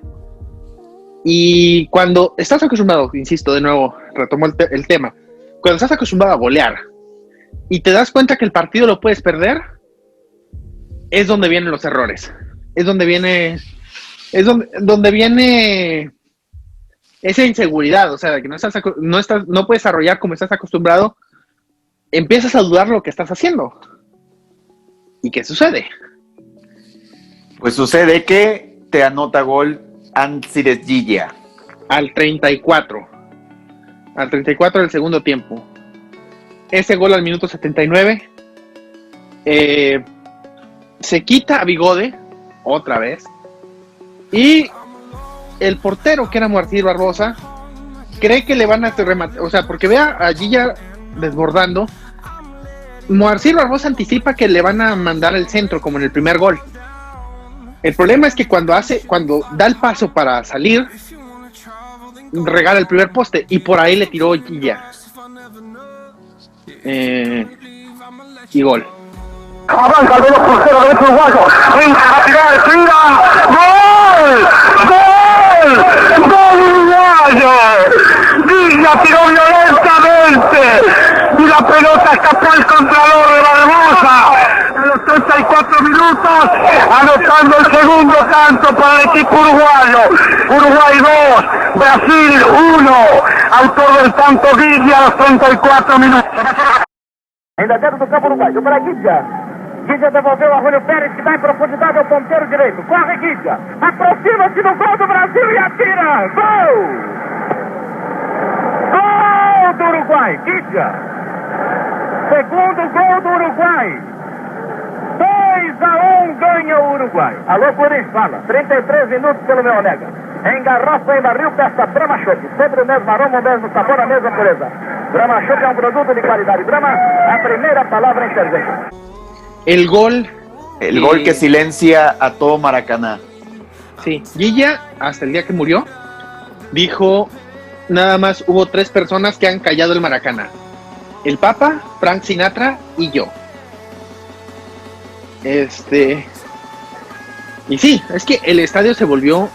Y cuando estás acostumbrado, insisto de nuevo, retomo el tema, cuando estás acostumbrado a golear y te das cuenta que el partido lo puedes perder, es donde vienen los errores, es donde viene esa inseguridad, o sea, de que no puedes desarrollar como estás acostumbrado, empiezas a dudar lo que estás haciendo. ¿Y qué sucede? Pues sucede que te anota gol Alcides Gilla. Al 34 del segundo tiempo. Ese gol al minuto 79. Se quita a Bigode otra vez. Y el portero, que era Moacir Barbosa, cree que le van a rematar, o sea, porque ve a Gilla desbordando. Moacir Barbosa anticipa que le van a mandar el centro, como en el primer gol. El problema es que cuando da el paso para salir, regala el primer poste, y por ahí le tiró Gilla. Y gol. Arranca el veloz crucero derecho uruguayo. Entra a tirar, tira. ¡Gol! ¡Gol uruguayo! Villa tiró violentamente y la pelota escapó al contralor de Barbosa. A los 34 minutos, anotando el segundo tanto para el equipo uruguayo. Uruguay 2, Brasil 1. Autor del tanto Villa a los 34 minutos. Ainda dentro do campo uruguaio, para Guidia. Guidia devolveu a Julio Pérez, que dá em profundidade ao ponteiro direito. Corre Guidia, aproxima-se do gol do Brasil e atira. Gol! Gol do Uruguai, Guidia. Segundo gol do Uruguai. 2-1 ganha o Uruguai. Alô, Corinthians, fala. 33 minutos pelo meu Onega. Em garrafa, em barril, peça Brahma Chopp. Sempre o mesmo aroma, o mesmo sabor, a mesma pureza. Brahma Chopp é um produto de qualidade. Brahma, a primeira palavra em cerveja. El gol que silencia a todo Maracaná. Sí, Gilla, hasta el día que murió, dijo, nada más hubo 3 personas que han callado el Maracaná: el Papa, Frank Sinatra y yo. Y sí, es que el estadio se volvió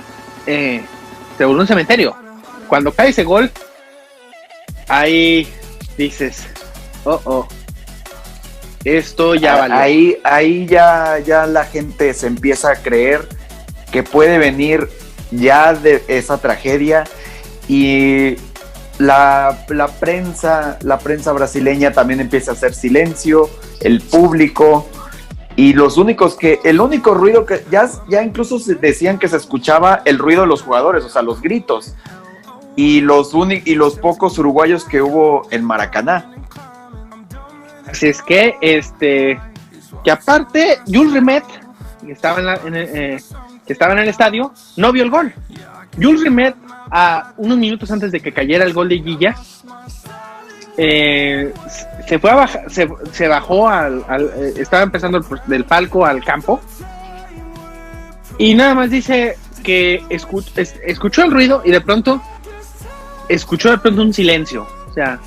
un cementerio. Cuando cae ese gol, ahí dices, esto ya valió. Ahí ya la gente se empieza a creer que puede venir ya de esa tragedia, y la prensa brasileña también empieza a hacer silencio, el público, y el único ruido que ya incluso decían que se escuchaba el ruido de los jugadores, o sea, los gritos, y los pocos uruguayos que hubo en Maracaná. Así es que que aparte Jules Rimet, que estaba en el estadio, no vio el gol. Jules Rimet, a unos minutos antes de que cayera el gol de Gilla, se bajó estaba empezando del palco al campo, y nada más dice que escuchó el ruido y de pronto un silencio, o sea,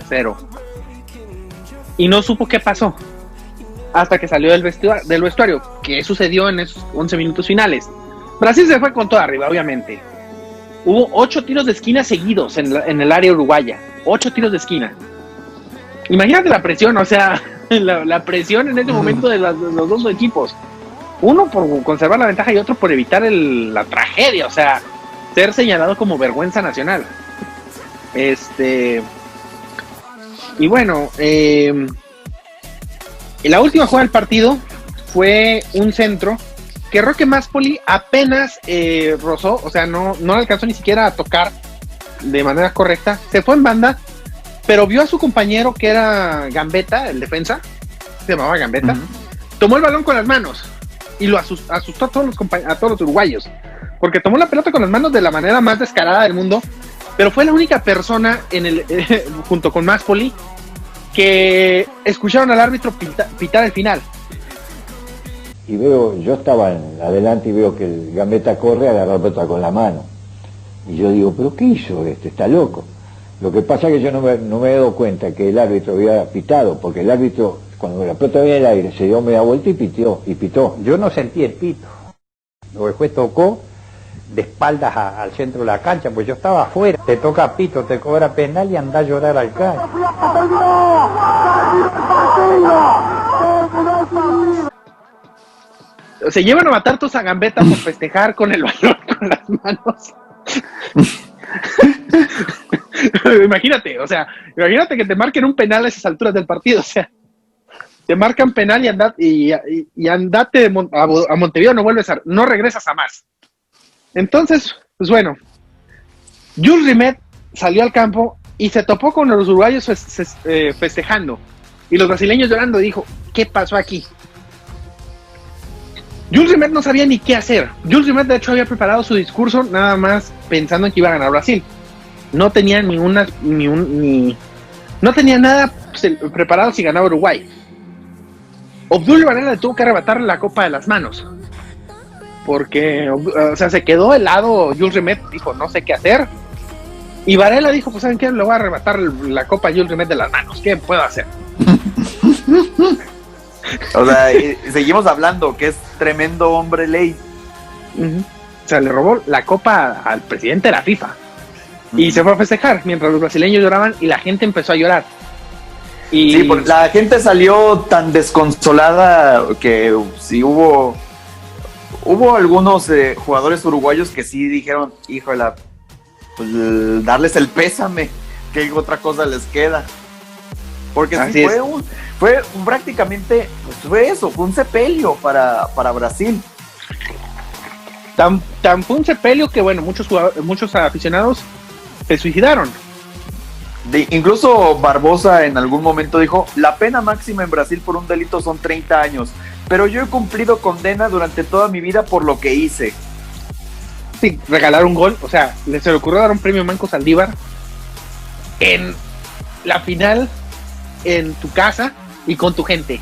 cero, y no supo qué pasó hasta que salió del vestuario. ¿Qué sucedió en esos 11 minutos finales? Brasil se fue con todo arriba, obviamente. Hubo 8 tiros de esquina seguidos en el área uruguaya. 8 tiros de esquina. Imagínate la presión, o sea, la presión en ese momento de los dos equipos. Uno por conservar la ventaja y otro por evitar la tragedia, o sea, ser señalado como vergüenza nacional. Y bueno, la última jugada del partido fue un centro que Roque Máspoli apenas rozó, o sea, no alcanzó ni siquiera a tocar de manera correcta. Se fue en banda, pero vio a su compañero que era Gambetta, el defensa, se llamaba Gambetta, tomó el balón con las manos y lo asustó a todos los uruguayos, porque tomó la pelota con las manos de la manera más descarada del mundo, pero fue la única persona junto con Máspoli que escucharon al árbitro pitar el final. Y yo estaba adelante y veo que el Gambetta corre, agarra la pelota con la mano. Y yo digo, ¿pero qué hizo este? Está loco. Lo que pasa es que yo no me he dado cuenta que el árbitro había pitado, porque el árbitro, cuando la pelota venía en el aire, se dio media vuelta y pitó. Yo no sentí el pito. Luego el juez tocó de espaldas al centro de la cancha, pues yo estaba afuera. Te toca pito, te cobra penal y anda a llorar al cancha. Se llevan a matar todos a Gambetta por festejar con el balón con las manos. Imagínate que te marquen un penal a esas alturas del partido, o sea, te marcan penal y andate a Montevideo, no regresas a más. Entonces, pues bueno, Jules Rimet salió al campo y se topó con los uruguayos festejando y los brasileños llorando. Dijo, ¿qué pasó aquí? Jules Rimet no sabía ni qué hacer. Jules Rimet, de hecho, había preparado su discurso nada más pensando en que iba a ganar Brasil. No tenía no tenía nada preparado si ganaba Uruguay. Obdulio Varela le tuvo que arrebatarle la copa de las manos, porque, o sea, se quedó helado. Jules Rimet dijo, no sé qué hacer. Y Varela dijo, pues, ¿saben qué? Le voy a arrebatar la copa a Jules Rimet de las manos. ¿Qué puedo hacer? O sea, seguimos hablando que es tremendo hombre ley. O sea, le robó la copa al presidente de la FIFA y se fue a festejar mientras los brasileños lloraban y la gente empezó a llorar. Sí, porque la gente salió tan desconsolada que sí hubo algunos jugadores uruguayos que sí dijeron, híjole, pues darles el pésame, que otra cosa les queda. Porque sí fue prácticamente, pues fue un sepelio para Brasil. Tan fue un sepelio que, bueno, muchos aficionados se suicidaron. Incluso Barbosa en algún momento dijo, la pena máxima en Brasil por un delito son 30 años, pero yo he cumplido condena durante toda mi vida por lo que hice. Sí, regalar un gol, o sea, se le ocurrió dar un premio a Manco Saldívar en la final en tu casa y con tu gente.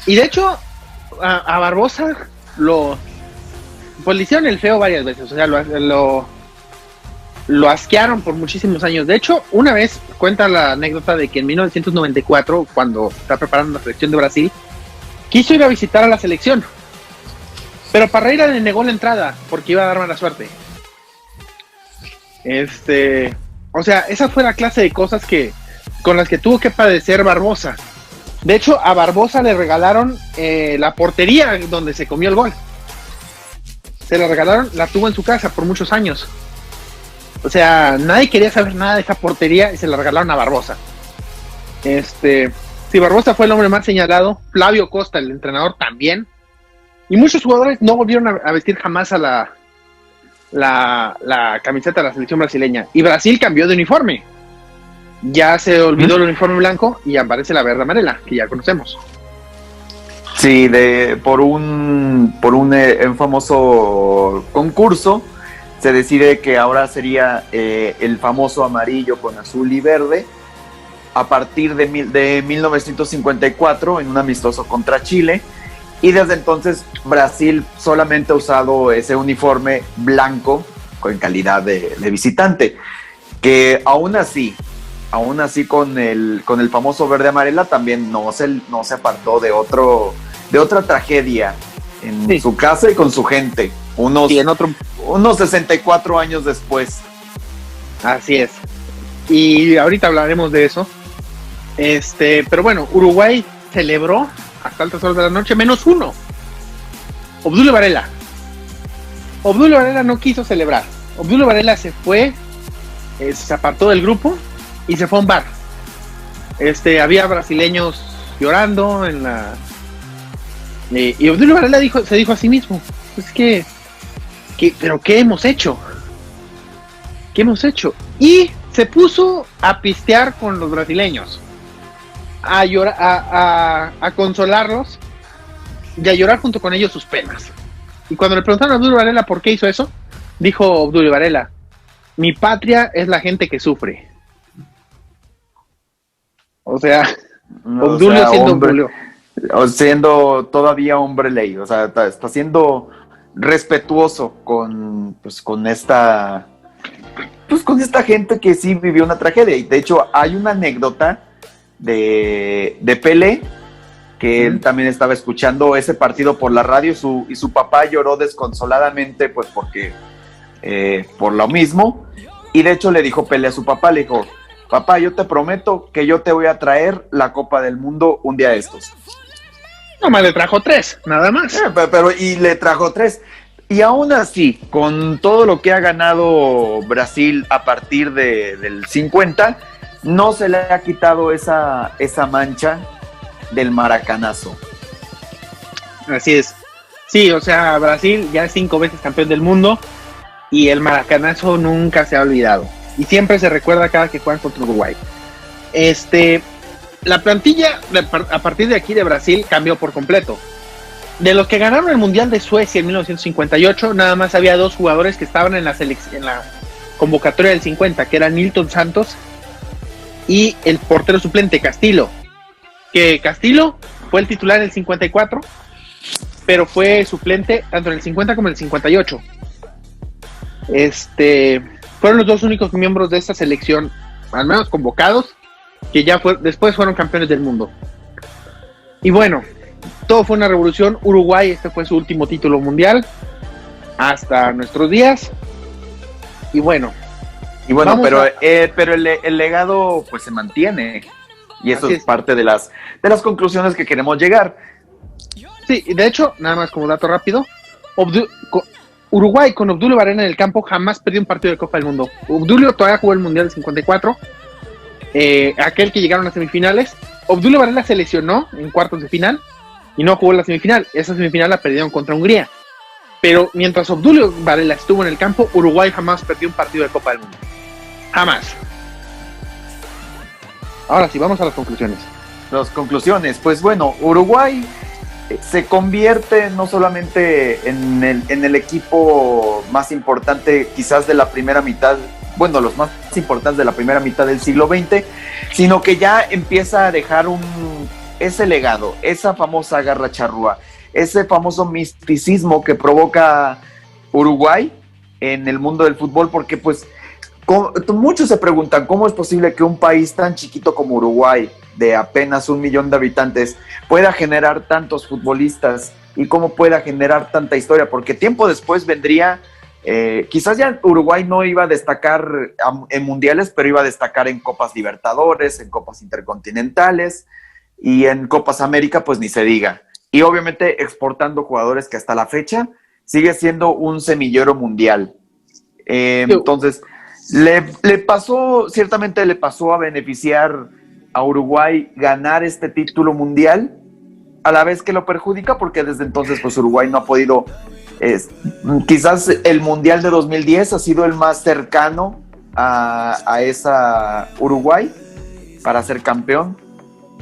Y de hecho a Barbosa pues le hicieron el feo varias veces, o sea, lo asquearon por muchísimos años. De hecho, una vez cuenta la anécdota de que en 1994, cuando está preparando la selección de Brasil, quiso ir a visitar a la selección, pero Parreira le negó la entrada porque iba a dar mala suerte. O sea, esa fue la clase de cosas con las que tuvo que padecer Barbosa. De hecho, a Barbosa le regalaron la portería donde se comió el gol. Se la regalaron, la tuvo en su casa por muchos años. O sea, nadie quería saber nada de esa portería y se la regalaron a Barbosa. Sí, Barbosa fue el hombre más señalado. Flavio Costa, el entrenador, también. Y muchos jugadores no volvieron a vestir jamás a la camiseta de la selección brasileña. Y Brasil cambió de uniforme. Ya se olvidó el uniforme blanco y aparece la verde amarela, que ya conocemos. Sí, por un famoso concurso se decide que ahora sería el famoso amarillo con azul y verde a partir de 1954 en un amistoso contra Chile, y desde entonces Brasil solamente ha usado ese uniforme blanco en calidad de visitante, que aún así con el famoso verde amarela también no se apartó de otra tragedia en Sí. su casa y con su gente, unos 64 años después. Así es. Y ahorita hablaremos de eso. Pero bueno, Uruguay celebró hasta altas horas de la noche, -1. Obdulio Varela. Obdulio Varela no quiso celebrar. Obdulio Varela se fue, se apartó del grupo y se fue a un bar. Había brasileños llorando en la... y Obdulio Varela se dijo a sí mismo, ¿pero qué hemos hecho? ¿Qué hemos hecho? Y se puso a pistear con los brasileños, a llorar, a consolarlos y a llorar junto con ellos sus penas. Y cuando le preguntaron a Obdulio Varela por qué hizo eso, dijo Obdulio Varela: mi patria es la gente que sufre. O sea, Obdulio siendo Obdulio. Siendo todavía hombre ley, o sea, está siendo respetuoso con esta gente que sí vivió una tragedia. Y de hecho hay una anécdota de Pelé, que él también estaba escuchando ese partido por la radio y su papá lloró desconsoladamente, pues porque por lo mismo. Y de hecho le dijo Pelé a su papá, le dijo: papá, yo te prometo que yo te voy a traer la Copa del Mundo un día de estos. Nomás le trajo 3, nada más. Y le trajo 3. Y aún así, con todo lo que ha ganado Brasil a partir del 50, no se le ha quitado esa mancha del maracanazo. Así es. Sí, o sea, Brasil ya es 5 veces campeón del mundo y el maracanazo nunca se ha olvidado. Y siempre se recuerda cada que juegan contra Uruguay. La plantilla a partir de aquí de Brasil cambió por completo. De los que ganaron el Mundial de Suecia en 1958, nada más había 2 jugadores que estaban en la convocatoria del 50, que eran Nilton Santos y el portero suplente Castillo. Que Castillo fue el titular en el 54, pero fue suplente tanto en el 50 como en el 58. Fueron los 2 únicos miembros de esta selección, al menos convocados, que después fueron campeones del mundo. Y bueno, todo fue una revolución. Uruguay, fue su último título mundial hasta nuestros días. Y bueno, pero el legado pues se mantiene, y eso es parte de las conclusiones que queremos llegar. Sí, de hecho, nada más como dato rápido, Uruguay con Obdulio Varela en el campo jamás perdió un partido de Copa del Mundo. Obdulio todavía jugó el Mundial del 54, aquel que llegaron a semifinales. Obdulio Varela se lesionó en cuartos de final y no jugó la semifinal. Esa semifinal la perdieron contra Hungría. Pero mientras Obdulio Varela estuvo en el campo, Uruguay jamás perdió un partido de Copa del Mundo. Jamás. Ahora sí, vamos a las conclusiones. Las conclusiones, pues bueno, Uruguay se convierte no solamente en el equipo más importante quizás de la primera mitad, bueno, los más importantes de la primera mitad del siglo XX, sino que ya empieza a dejar ese legado, esa famosa garra charrúa, ese famoso misticismo que provoca Uruguay en el mundo del fútbol, porque pues muchos se preguntan cómo es posible que un país tan chiquito como Uruguay, de apenas 1 millón de habitantes, pueda generar tantos futbolistas y cómo pueda generar tanta historia, porque tiempo después vendría, quizás ya Uruguay no iba a destacar en mundiales, pero iba a destacar en Copas Libertadores, en Copas Intercontinentales y en Copas América, pues ni se diga. Y obviamente exportando jugadores que hasta la fecha sigue siendo un semillero mundial. Entonces, ciertamente le pasó a beneficiar a Uruguay ganar este título mundial, a la vez que lo perjudica porque desde entonces pues Uruguay no ha podido, quizás el Mundial de 2010 ha sido el más cercano a esa Uruguay para ser campeón.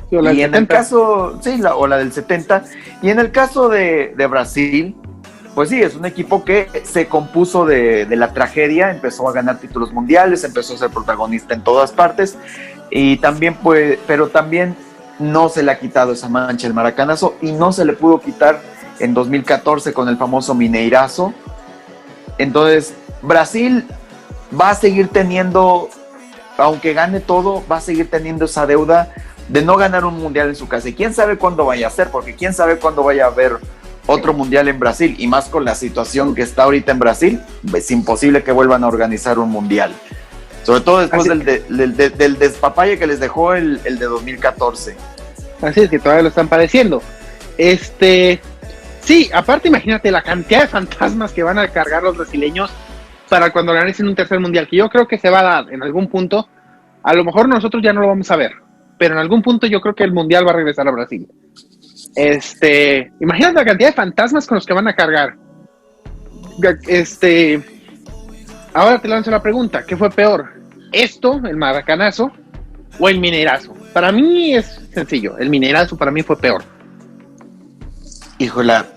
Sí, y en 70. El caso, o la del 70, y en el caso de Brasil, pues sí, es un equipo que se compuso de la tragedia, empezó a ganar títulos mundiales, empezó a ser protagonista en todas partes, y también pero también no se le ha quitado esa mancha el maracanazo, y no se le pudo quitar en 2014 con el famoso Mineirazo. Entonces Brasil va a seguir teniendo, aunque gane todo, va a seguir teniendo esa deuda de no ganar un mundial en su casa, y quién sabe cuándo vaya a ser, porque quién sabe cuándo vaya a haber otro mundial en Brasil, y más con la situación que está ahorita en Brasil, es imposible que vuelvan a organizar un mundial. Sobre todo después del despapalle que les dejó el de 2014. Así es que todavía lo están padeciendo. Sí, aparte imagínate la cantidad de fantasmas que van a cargar los brasileños para cuando organicen un tercer mundial, que yo creo que se va a dar en algún punto. A lo mejor nosotros ya no lo vamos a ver, pero en algún punto yo creo que el mundial va a regresar a Brasil. Imagínate la cantidad de fantasmas con los que van a cargar. Ahora te lanzo la pregunta, ¿qué fue peor? ¿Esto, el maracanazo, o el Mineirazo? Para mí es sencillo, el Mineirazo para mí fue peor. Híjola,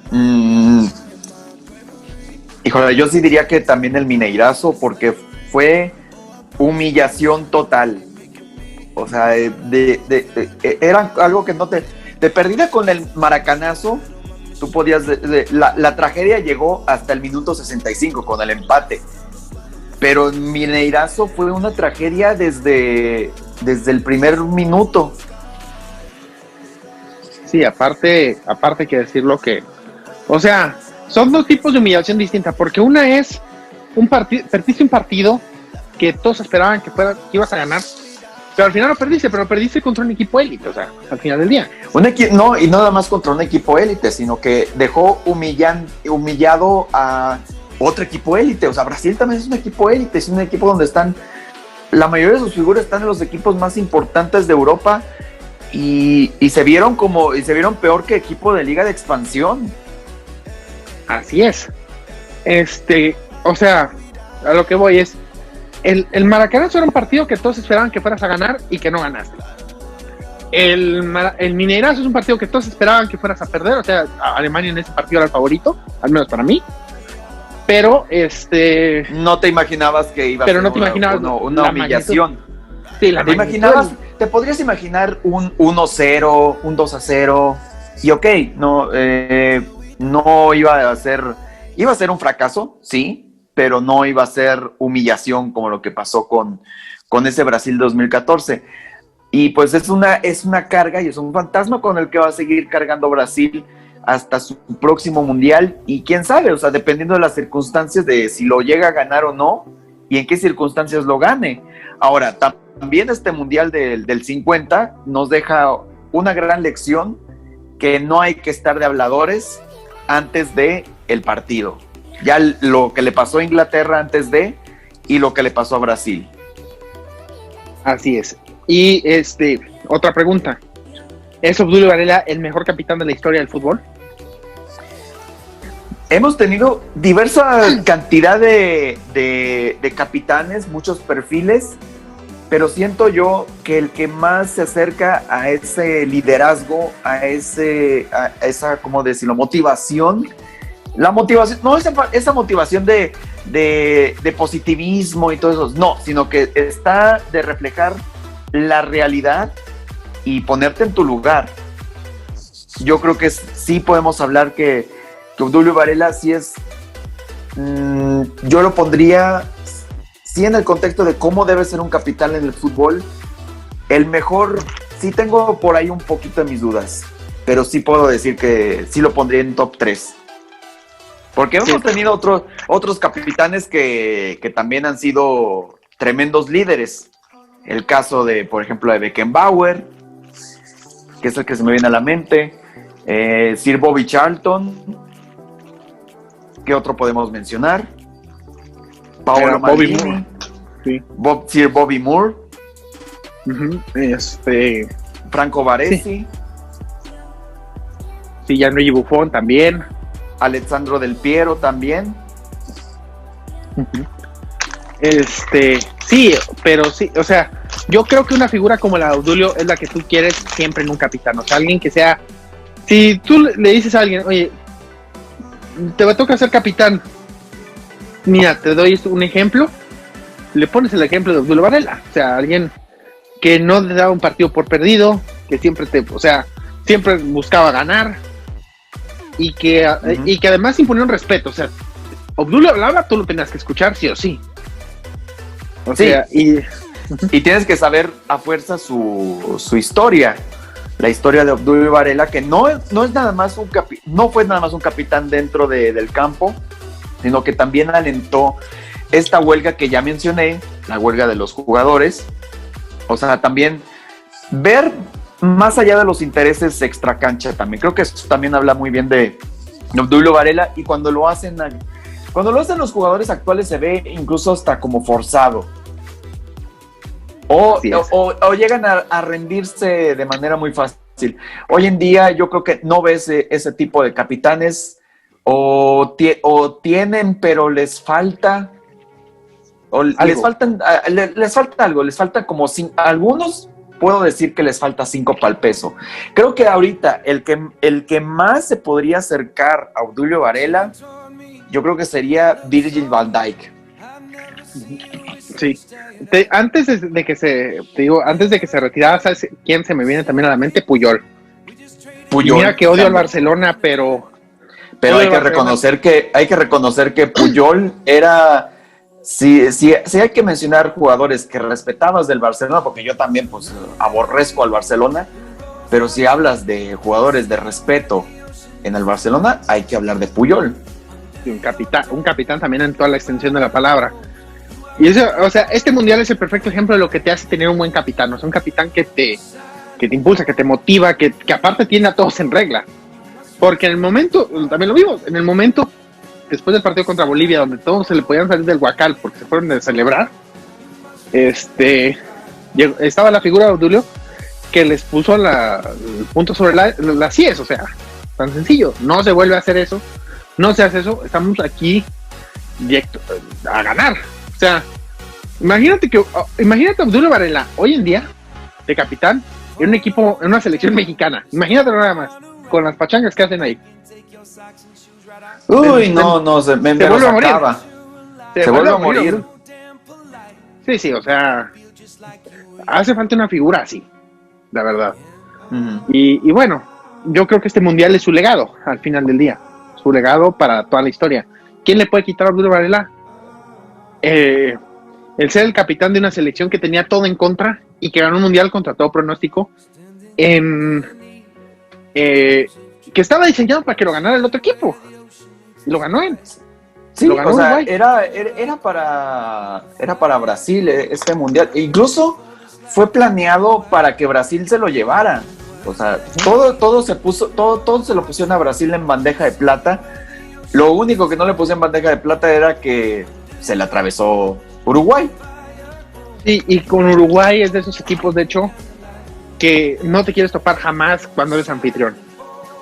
yo sí diría que también el Mineirazo, porque fue humillación total. O sea, era algo que no te perdida con el maracanazo. Tú podías, la tragedia llegó hasta el minuto 65 con el empate, pero el Mineirazo fue una tragedia desde el primer minuto. Sí, aparte hay que decirlo que, o sea, son dos tipos de humillación distinta, porque una es perdiste un partido que todos esperaban que ibas a ganar, pero al final lo perdiste contra un equipo élite, o sea, al final del día. No, y no nada más contra un equipo élite, sino que dejó humillado a otro equipo élite. O sea, Brasil también es un equipo élite, es un equipo donde la mayoría de sus figuras están en los equipos más importantes de Europa, y se vieron peor que equipo de liga de expansión. Así es. O sea, a lo que voy es, el Maracanazo era un partido que todos esperaban que fueras a ganar y que no ganaste. El Mineirazo es un partido que todos esperaban que fueras a perder, o sea, Alemania en ese partido era el favorito, al menos para mí. Pero no te imaginabas que iba a ser una humillación. Sí, te podrías imaginar un 1-0, un 2-0, y ok, no iba a ser un fracaso, sí, pero no iba a ser humillación como lo que pasó con ese Brasil 2014. Y pues es una carga y es un fantasma con el que va a seguir cargando Brasil hasta su próximo mundial, y quién sabe, o sea, dependiendo de las circunstancias de si lo llega a ganar o no, y en qué circunstancias lo gane. Ahora, también este mundial del 50 nos deja una gran lección, que no hay que estar de habladores antes de el partido. Ya lo que le pasó a Inglaterra antes de, y lo que le pasó a Brasil. Así es. Y otra pregunta, ¿es Obdulio Varela el mejor capitán de la historia del fútbol? Hemos tenido diversa cantidad de capitanes, muchos perfiles, pero siento yo que el que más se acerca a ese liderazgo, a esa, ¿cómo decirlo?, motivación. La motivación, no esa motivación de positivismo y todo eso, no, sino que está de reflejar la realidad y ponerte en tu lugar. Yo creo que sí podemos hablar que Obdulio Varela sí es, yo lo pondría, sí, en el contexto de cómo debe ser un capitán en el fútbol, el mejor. Sí tengo por ahí un poquito de mis dudas, pero sí puedo decir que sí lo pondría en top 3. Porque hemos tenido otros capitanes que también han sido tremendos líderes. El caso de, por ejemplo, de Beckenbauer, que es el que se me viene a la mente. Sir Bobby Charlton. ¿Qué otro podemos mencionar? Paolo Maldini. Sí. Sir Bobby Moore. Uh-huh. Franco Baresi. Sí, Gianluigi Buffon también. Alessandro Del Piero también. Uh-huh. Sí, pero sí, o sea, yo creo que una figura como la de Obdulio es la que tú quieres siempre en un capitán. O sea, alguien que sea, si tú le dices a alguien, oye, te toca ser capitán, mira, te doy un ejemplo, le pones el ejemplo de Obdulio Varela. O sea, alguien que no le daba un partido por perdido, que siempre siempre buscaba ganar, y que además imponía un respeto. O sea, Obdulio hablaba, tú lo tenías que escuchar sí o sí. O sea, y tienes que saber a fuerza su historia. la historia de Obdulio Varela, que no fue nada más un capitán dentro del campo, sino que también alentó esta huelga que ya mencioné, la huelga de los jugadores. O sea, también ver más allá de los intereses extracancha también. Creo que eso también habla muy bien de Obdulio Varela, y cuando lo hacen los jugadores actuales se ve incluso hasta como forzado. O llegan a rendirse de manera muy fácil. Hoy en día yo creo que no ves ese tipo de capitanes, o tienen, pero les falta, les falta algo, les falta como algunos puedo decir que les falta 5 para el peso. Creo que ahorita el que más se podría acercar a Obdulio Varela, yo creo que sería Virgil van Dijk. Sí. Antes de que se retirara, ¿sabes quién se me viene también a la mente? Puyol. Y mira que odio al Barcelona, pero hay que reconocer que Puyol era. Sí, hay que mencionar jugadores que respetabas del Barcelona, porque yo también pues aborrezco al Barcelona, pero si hablas de jugadores de respeto en el Barcelona, hay que hablar de Puyol. Un capitán también en toda la extensión de la palabra. Y eso, o sea, este mundial es el perfecto ejemplo de lo que te hace tener un buen capitán, o sea, un capitán que te impulsa, que te motiva, que aparte tiene a todos en regla. Porque en el momento, también lo vimos, en el momento después del partido contra Bolivia, donde todos se le podían salir del huacal porque se fueron a celebrar, estaba la figura de Obdulio que les puso el punto sobre las IES, o sea, tan sencillo, no se vuelve a hacer eso, no se hace eso, estamos aquí directo a ganar. O sea, imagínate a Obdulio Varela hoy en día de capitán en un equipo, en una selección mexicana, imagínatelo nada más, con las pachangas que hacen ahí. Uy, se vuelve a morir. Se vuelve a morir. Sí, o sea, hace falta una figura así, la verdad. Uh-huh. Y bueno, yo creo que este mundial es su legado al final del día, su legado para toda la historia. ¿Quién le puede quitar a Obdulio Varela? El ser el capitán de una selección que tenía todo en contra y que ganó un mundial contra todo pronóstico, que estaba diseñado para que lo ganara el otro equipo. Y lo ganó él. Sí, lo ganó, o sea, era para Brasil este mundial. E incluso fue planeado para que Brasil se lo llevara. O sea, todo se lo pusieron a Brasil en bandeja de plata. Lo único que no le pusieron en bandeja de plata era que se le atravesó Uruguay. Sí, y con Uruguay es de esos equipos, de hecho, que no te quieres topar jamás cuando eres anfitrión.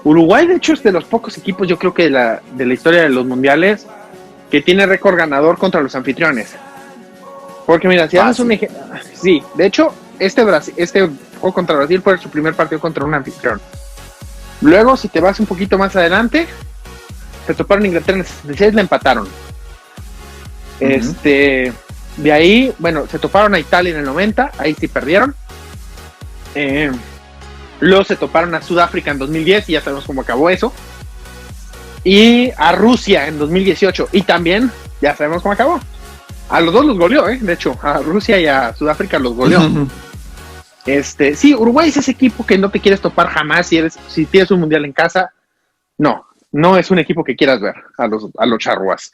Uruguay, de hecho, es de los pocos equipos, yo creo que de la historia de los mundiales, que tiene récord ganador contra los anfitriones. Porque mira, si haces un ejemplo... Sí, de hecho, este juego contra Brasil fue su primer partido contra un anfitrión. Luego, si te vas un poquito más adelante, se toparon Inglaterra en el 66, le empataron. Uh-huh. De ahí, bueno, se toparon a Italia en el 90, ahí sí perdieron. Luego se toparon a Sudáfrica en 2010 y ya sabemos cómo acabó eso. Y a Rusia en 2018 y también ya sabemos cómo acabó. A los dos los goleó, de hecho, a Rusia y a Sudáfrica los goleó. Uh-huh. Sí, Uruguay es ese equipo que no te quieres topar jamás si tienes un mundial en casa. No es un equipo que quieras ver a los charrúas.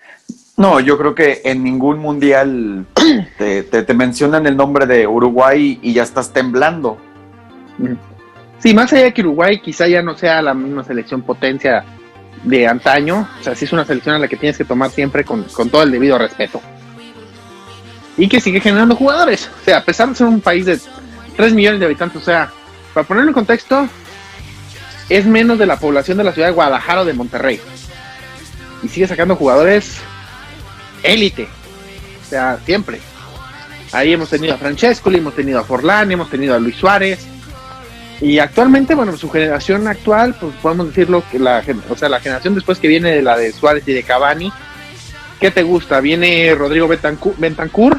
No, yo creo que en ningún mundial te mencionan el nombre de Uruguay y ya estás temblando. Sí, más allá de que Uruguay quizá ya no sea la misma selección potencia de antaño, o sea, sí es una selección a la que tienes que tomar siempre con todo el debido respeto. Y que sigue generando jugadores. O sea, a pesar de ser un país de 3 millones de habitantes, o sea, para ponerlo en contexto, es menos de la población de la ciudad de Guadalajara o de Monterrey. Y sigue sacando jugadores élite. O sea, siempre. Ahí hemos tenido a Francescoli, hemos tenido a Forlán, hemos tenido a Luis Suárez. Y actualmente, bueno, su generación actual, pues podemos decirlo que la generación después que viene de la de Suárez y de Cavani, ¿qué te gusta? Viene Rodrigo Bentancur.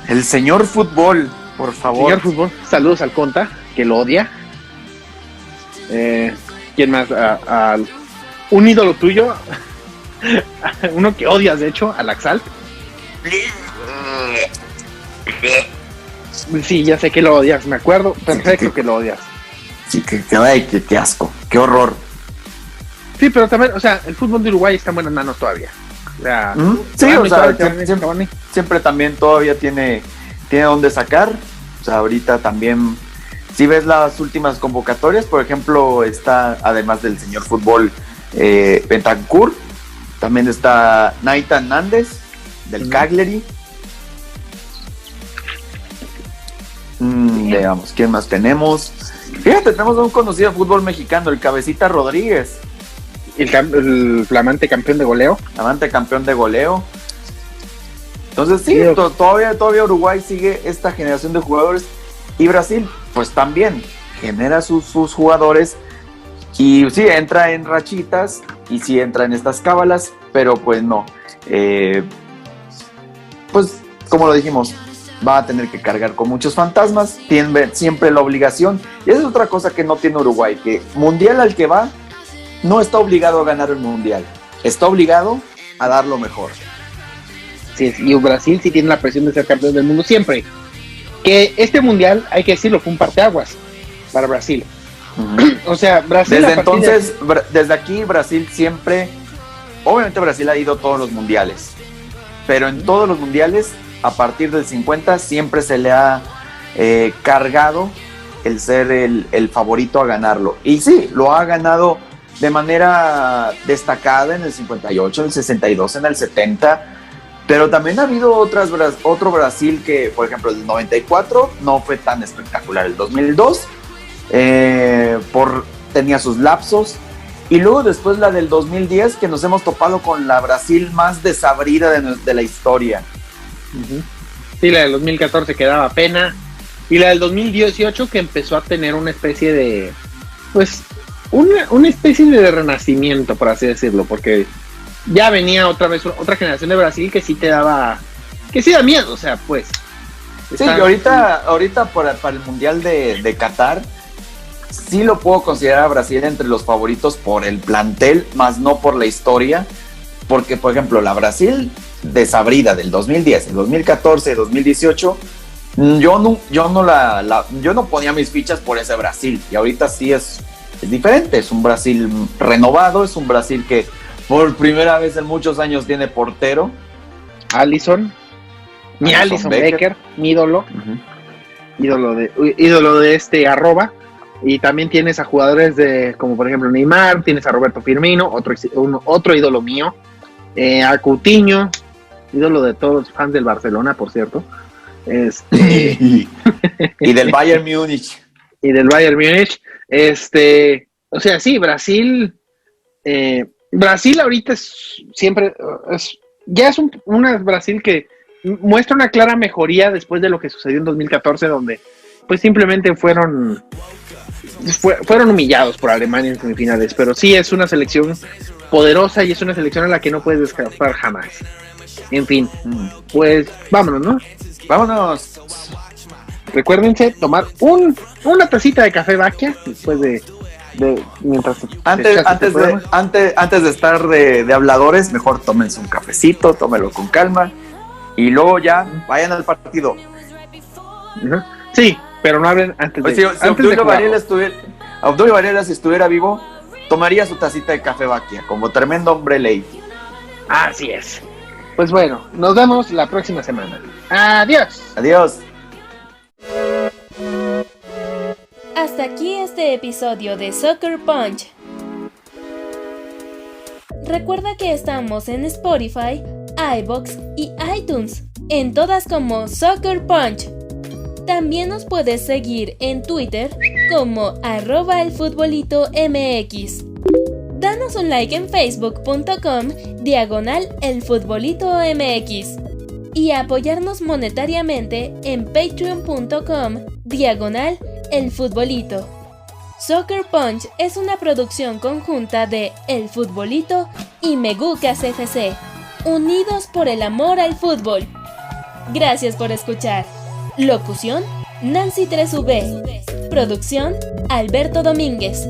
El señor fútbol, por favor. Señor fútbol, saludos al Conta, que lo odia. ¿Quién más? Un ídolo tuyo, uno que odias, de hecho, al Axal. Sí, ya sé que lo odias, me acuerdo perfecto que lo odias. Sí, qué asco, qué horror. Sí, pero también, o sea, el fútbol de Uruguay está en buenas manos todavía. O sea, sí, o sea, siempre también todavía tiene donde sacar. O sea, ahorita también, si ves las últimas convocatorias, por ejemplo, está, además del señor fútbol, Bentancur, también está Nathan Nández, del Cagliari. Veamos, ¿quién más tenemos? Fíjate, tenemos a un conocido fútbol mexicano, el Cabecita Rodríguez. El flamante campeón de goleo. Entonces sí, todavía Uruguay sigue esta generación de jugadores. Y Brasil, pues también genera sus jugadores. Y sí, entra en rachitas. Y sí entra en estas cábalas. Pero pues no. Pues como lo dijimos, va a tener que cargar con muchos fantasmas. Tiene siempre la obligación. Y esa es otra cosa que no tiene Uruguay. Que mundial al que va, no está obligado a ganar el mundial, está obligado a dar lo mejor. Sí, y Brasil sí tiene la presión de ser campeón del mundo siempre. Que este mundial, hay que decirlo, fue un parteaguas para Brasil. O sea, Brasil... Desde entonces, desde aquí Brasil siempre... Obviamente Brasil ha ido a todos los mundiales, pero en todos los mundiales, a partir del 50, siempre se le ha cargado el ser el favorito a ganarlo. Y sí, lo ha ganado de manera destacada en el 58, en el 62, en el 70, pero también ha habido otro Brasil que, por ejemplo, el 94 no fue tan espectacular, el 2002 tenía sus lapsos, y luego después la del 2010, que nos hemos topado con la Brasil más desabrida de la historia. Sí, la del 2014 que daba pena, y la del 2018 que empezó a tener una especie de, pues, una especie de renacimiento, por así decirlo, porque ya venía otra vez otra generación de Brasil que sí da miedo, o sea, pues. Sí, y ahorita para el Mundial de Qatar, sí lo puedo considerar a Brasil entre los favoritos por el plantel, más no por la historia, porque, por ejemplo, la Brasil desabrida del 2010, el 2014, el 2018, yo no ponía mis fichas por ese Brasil, y ahorita sí es diferente, es un Brasil renovado, es un Brasil que por primera vez en muchos años tiene portero. Alisson Becker, mi ídolo, ídolo de este arroba, y también tienes a jugadores como por ejemplo Neymar, tienes a Roberto Firmino, otro ídolo mío, a Coutinho, ídolo de todos los fans del Barcelona, por cierto, y del Bayern Múnich. O sea, sí, Brasil ahorita ya es una Brasil que muestra una clara mejoría después de lo que sucedió en 2014, donde pues simplemente fueron humillados por Alemania en semifinales, pero sí es una selección poderosa y es una selección a la que no puedes escapar jamás. En fin, pues vámonos, ¿no? Vámonos. Recuérdense tomar una tacita de café Baquia después de mientras antes de estar de habladores, mejor tómense un cafecito, tómelo con calma y luego ya vayan al partido. Sí, pero no hablen antes de. Si Obdulio Varela si estuviera vivo, tomaría su tacita de café Baquia como tremendo hombre ley. Así es. Pues bueno, nos vemos la próxima semana. Adiós. Hasta aquí este episodio de Soccer Punch. Recuerda que estamos en Spotify, iVoox y iTunes, en todas como Soccer Punch. También nos puedes seguir en Twitter como @elfutbolito.mx. Danos un like en facebook.com/elfutbolito.mx y apoyarnos monetariamente en patreon.com/elfutbolito. Soccer Punch es una producción conjunta de El Futbolito y Megucas FC, unidos por el amor al fútbol. Gracias por escuchar. Locución: Nancy 3V. Producción: Alberto Domínguez.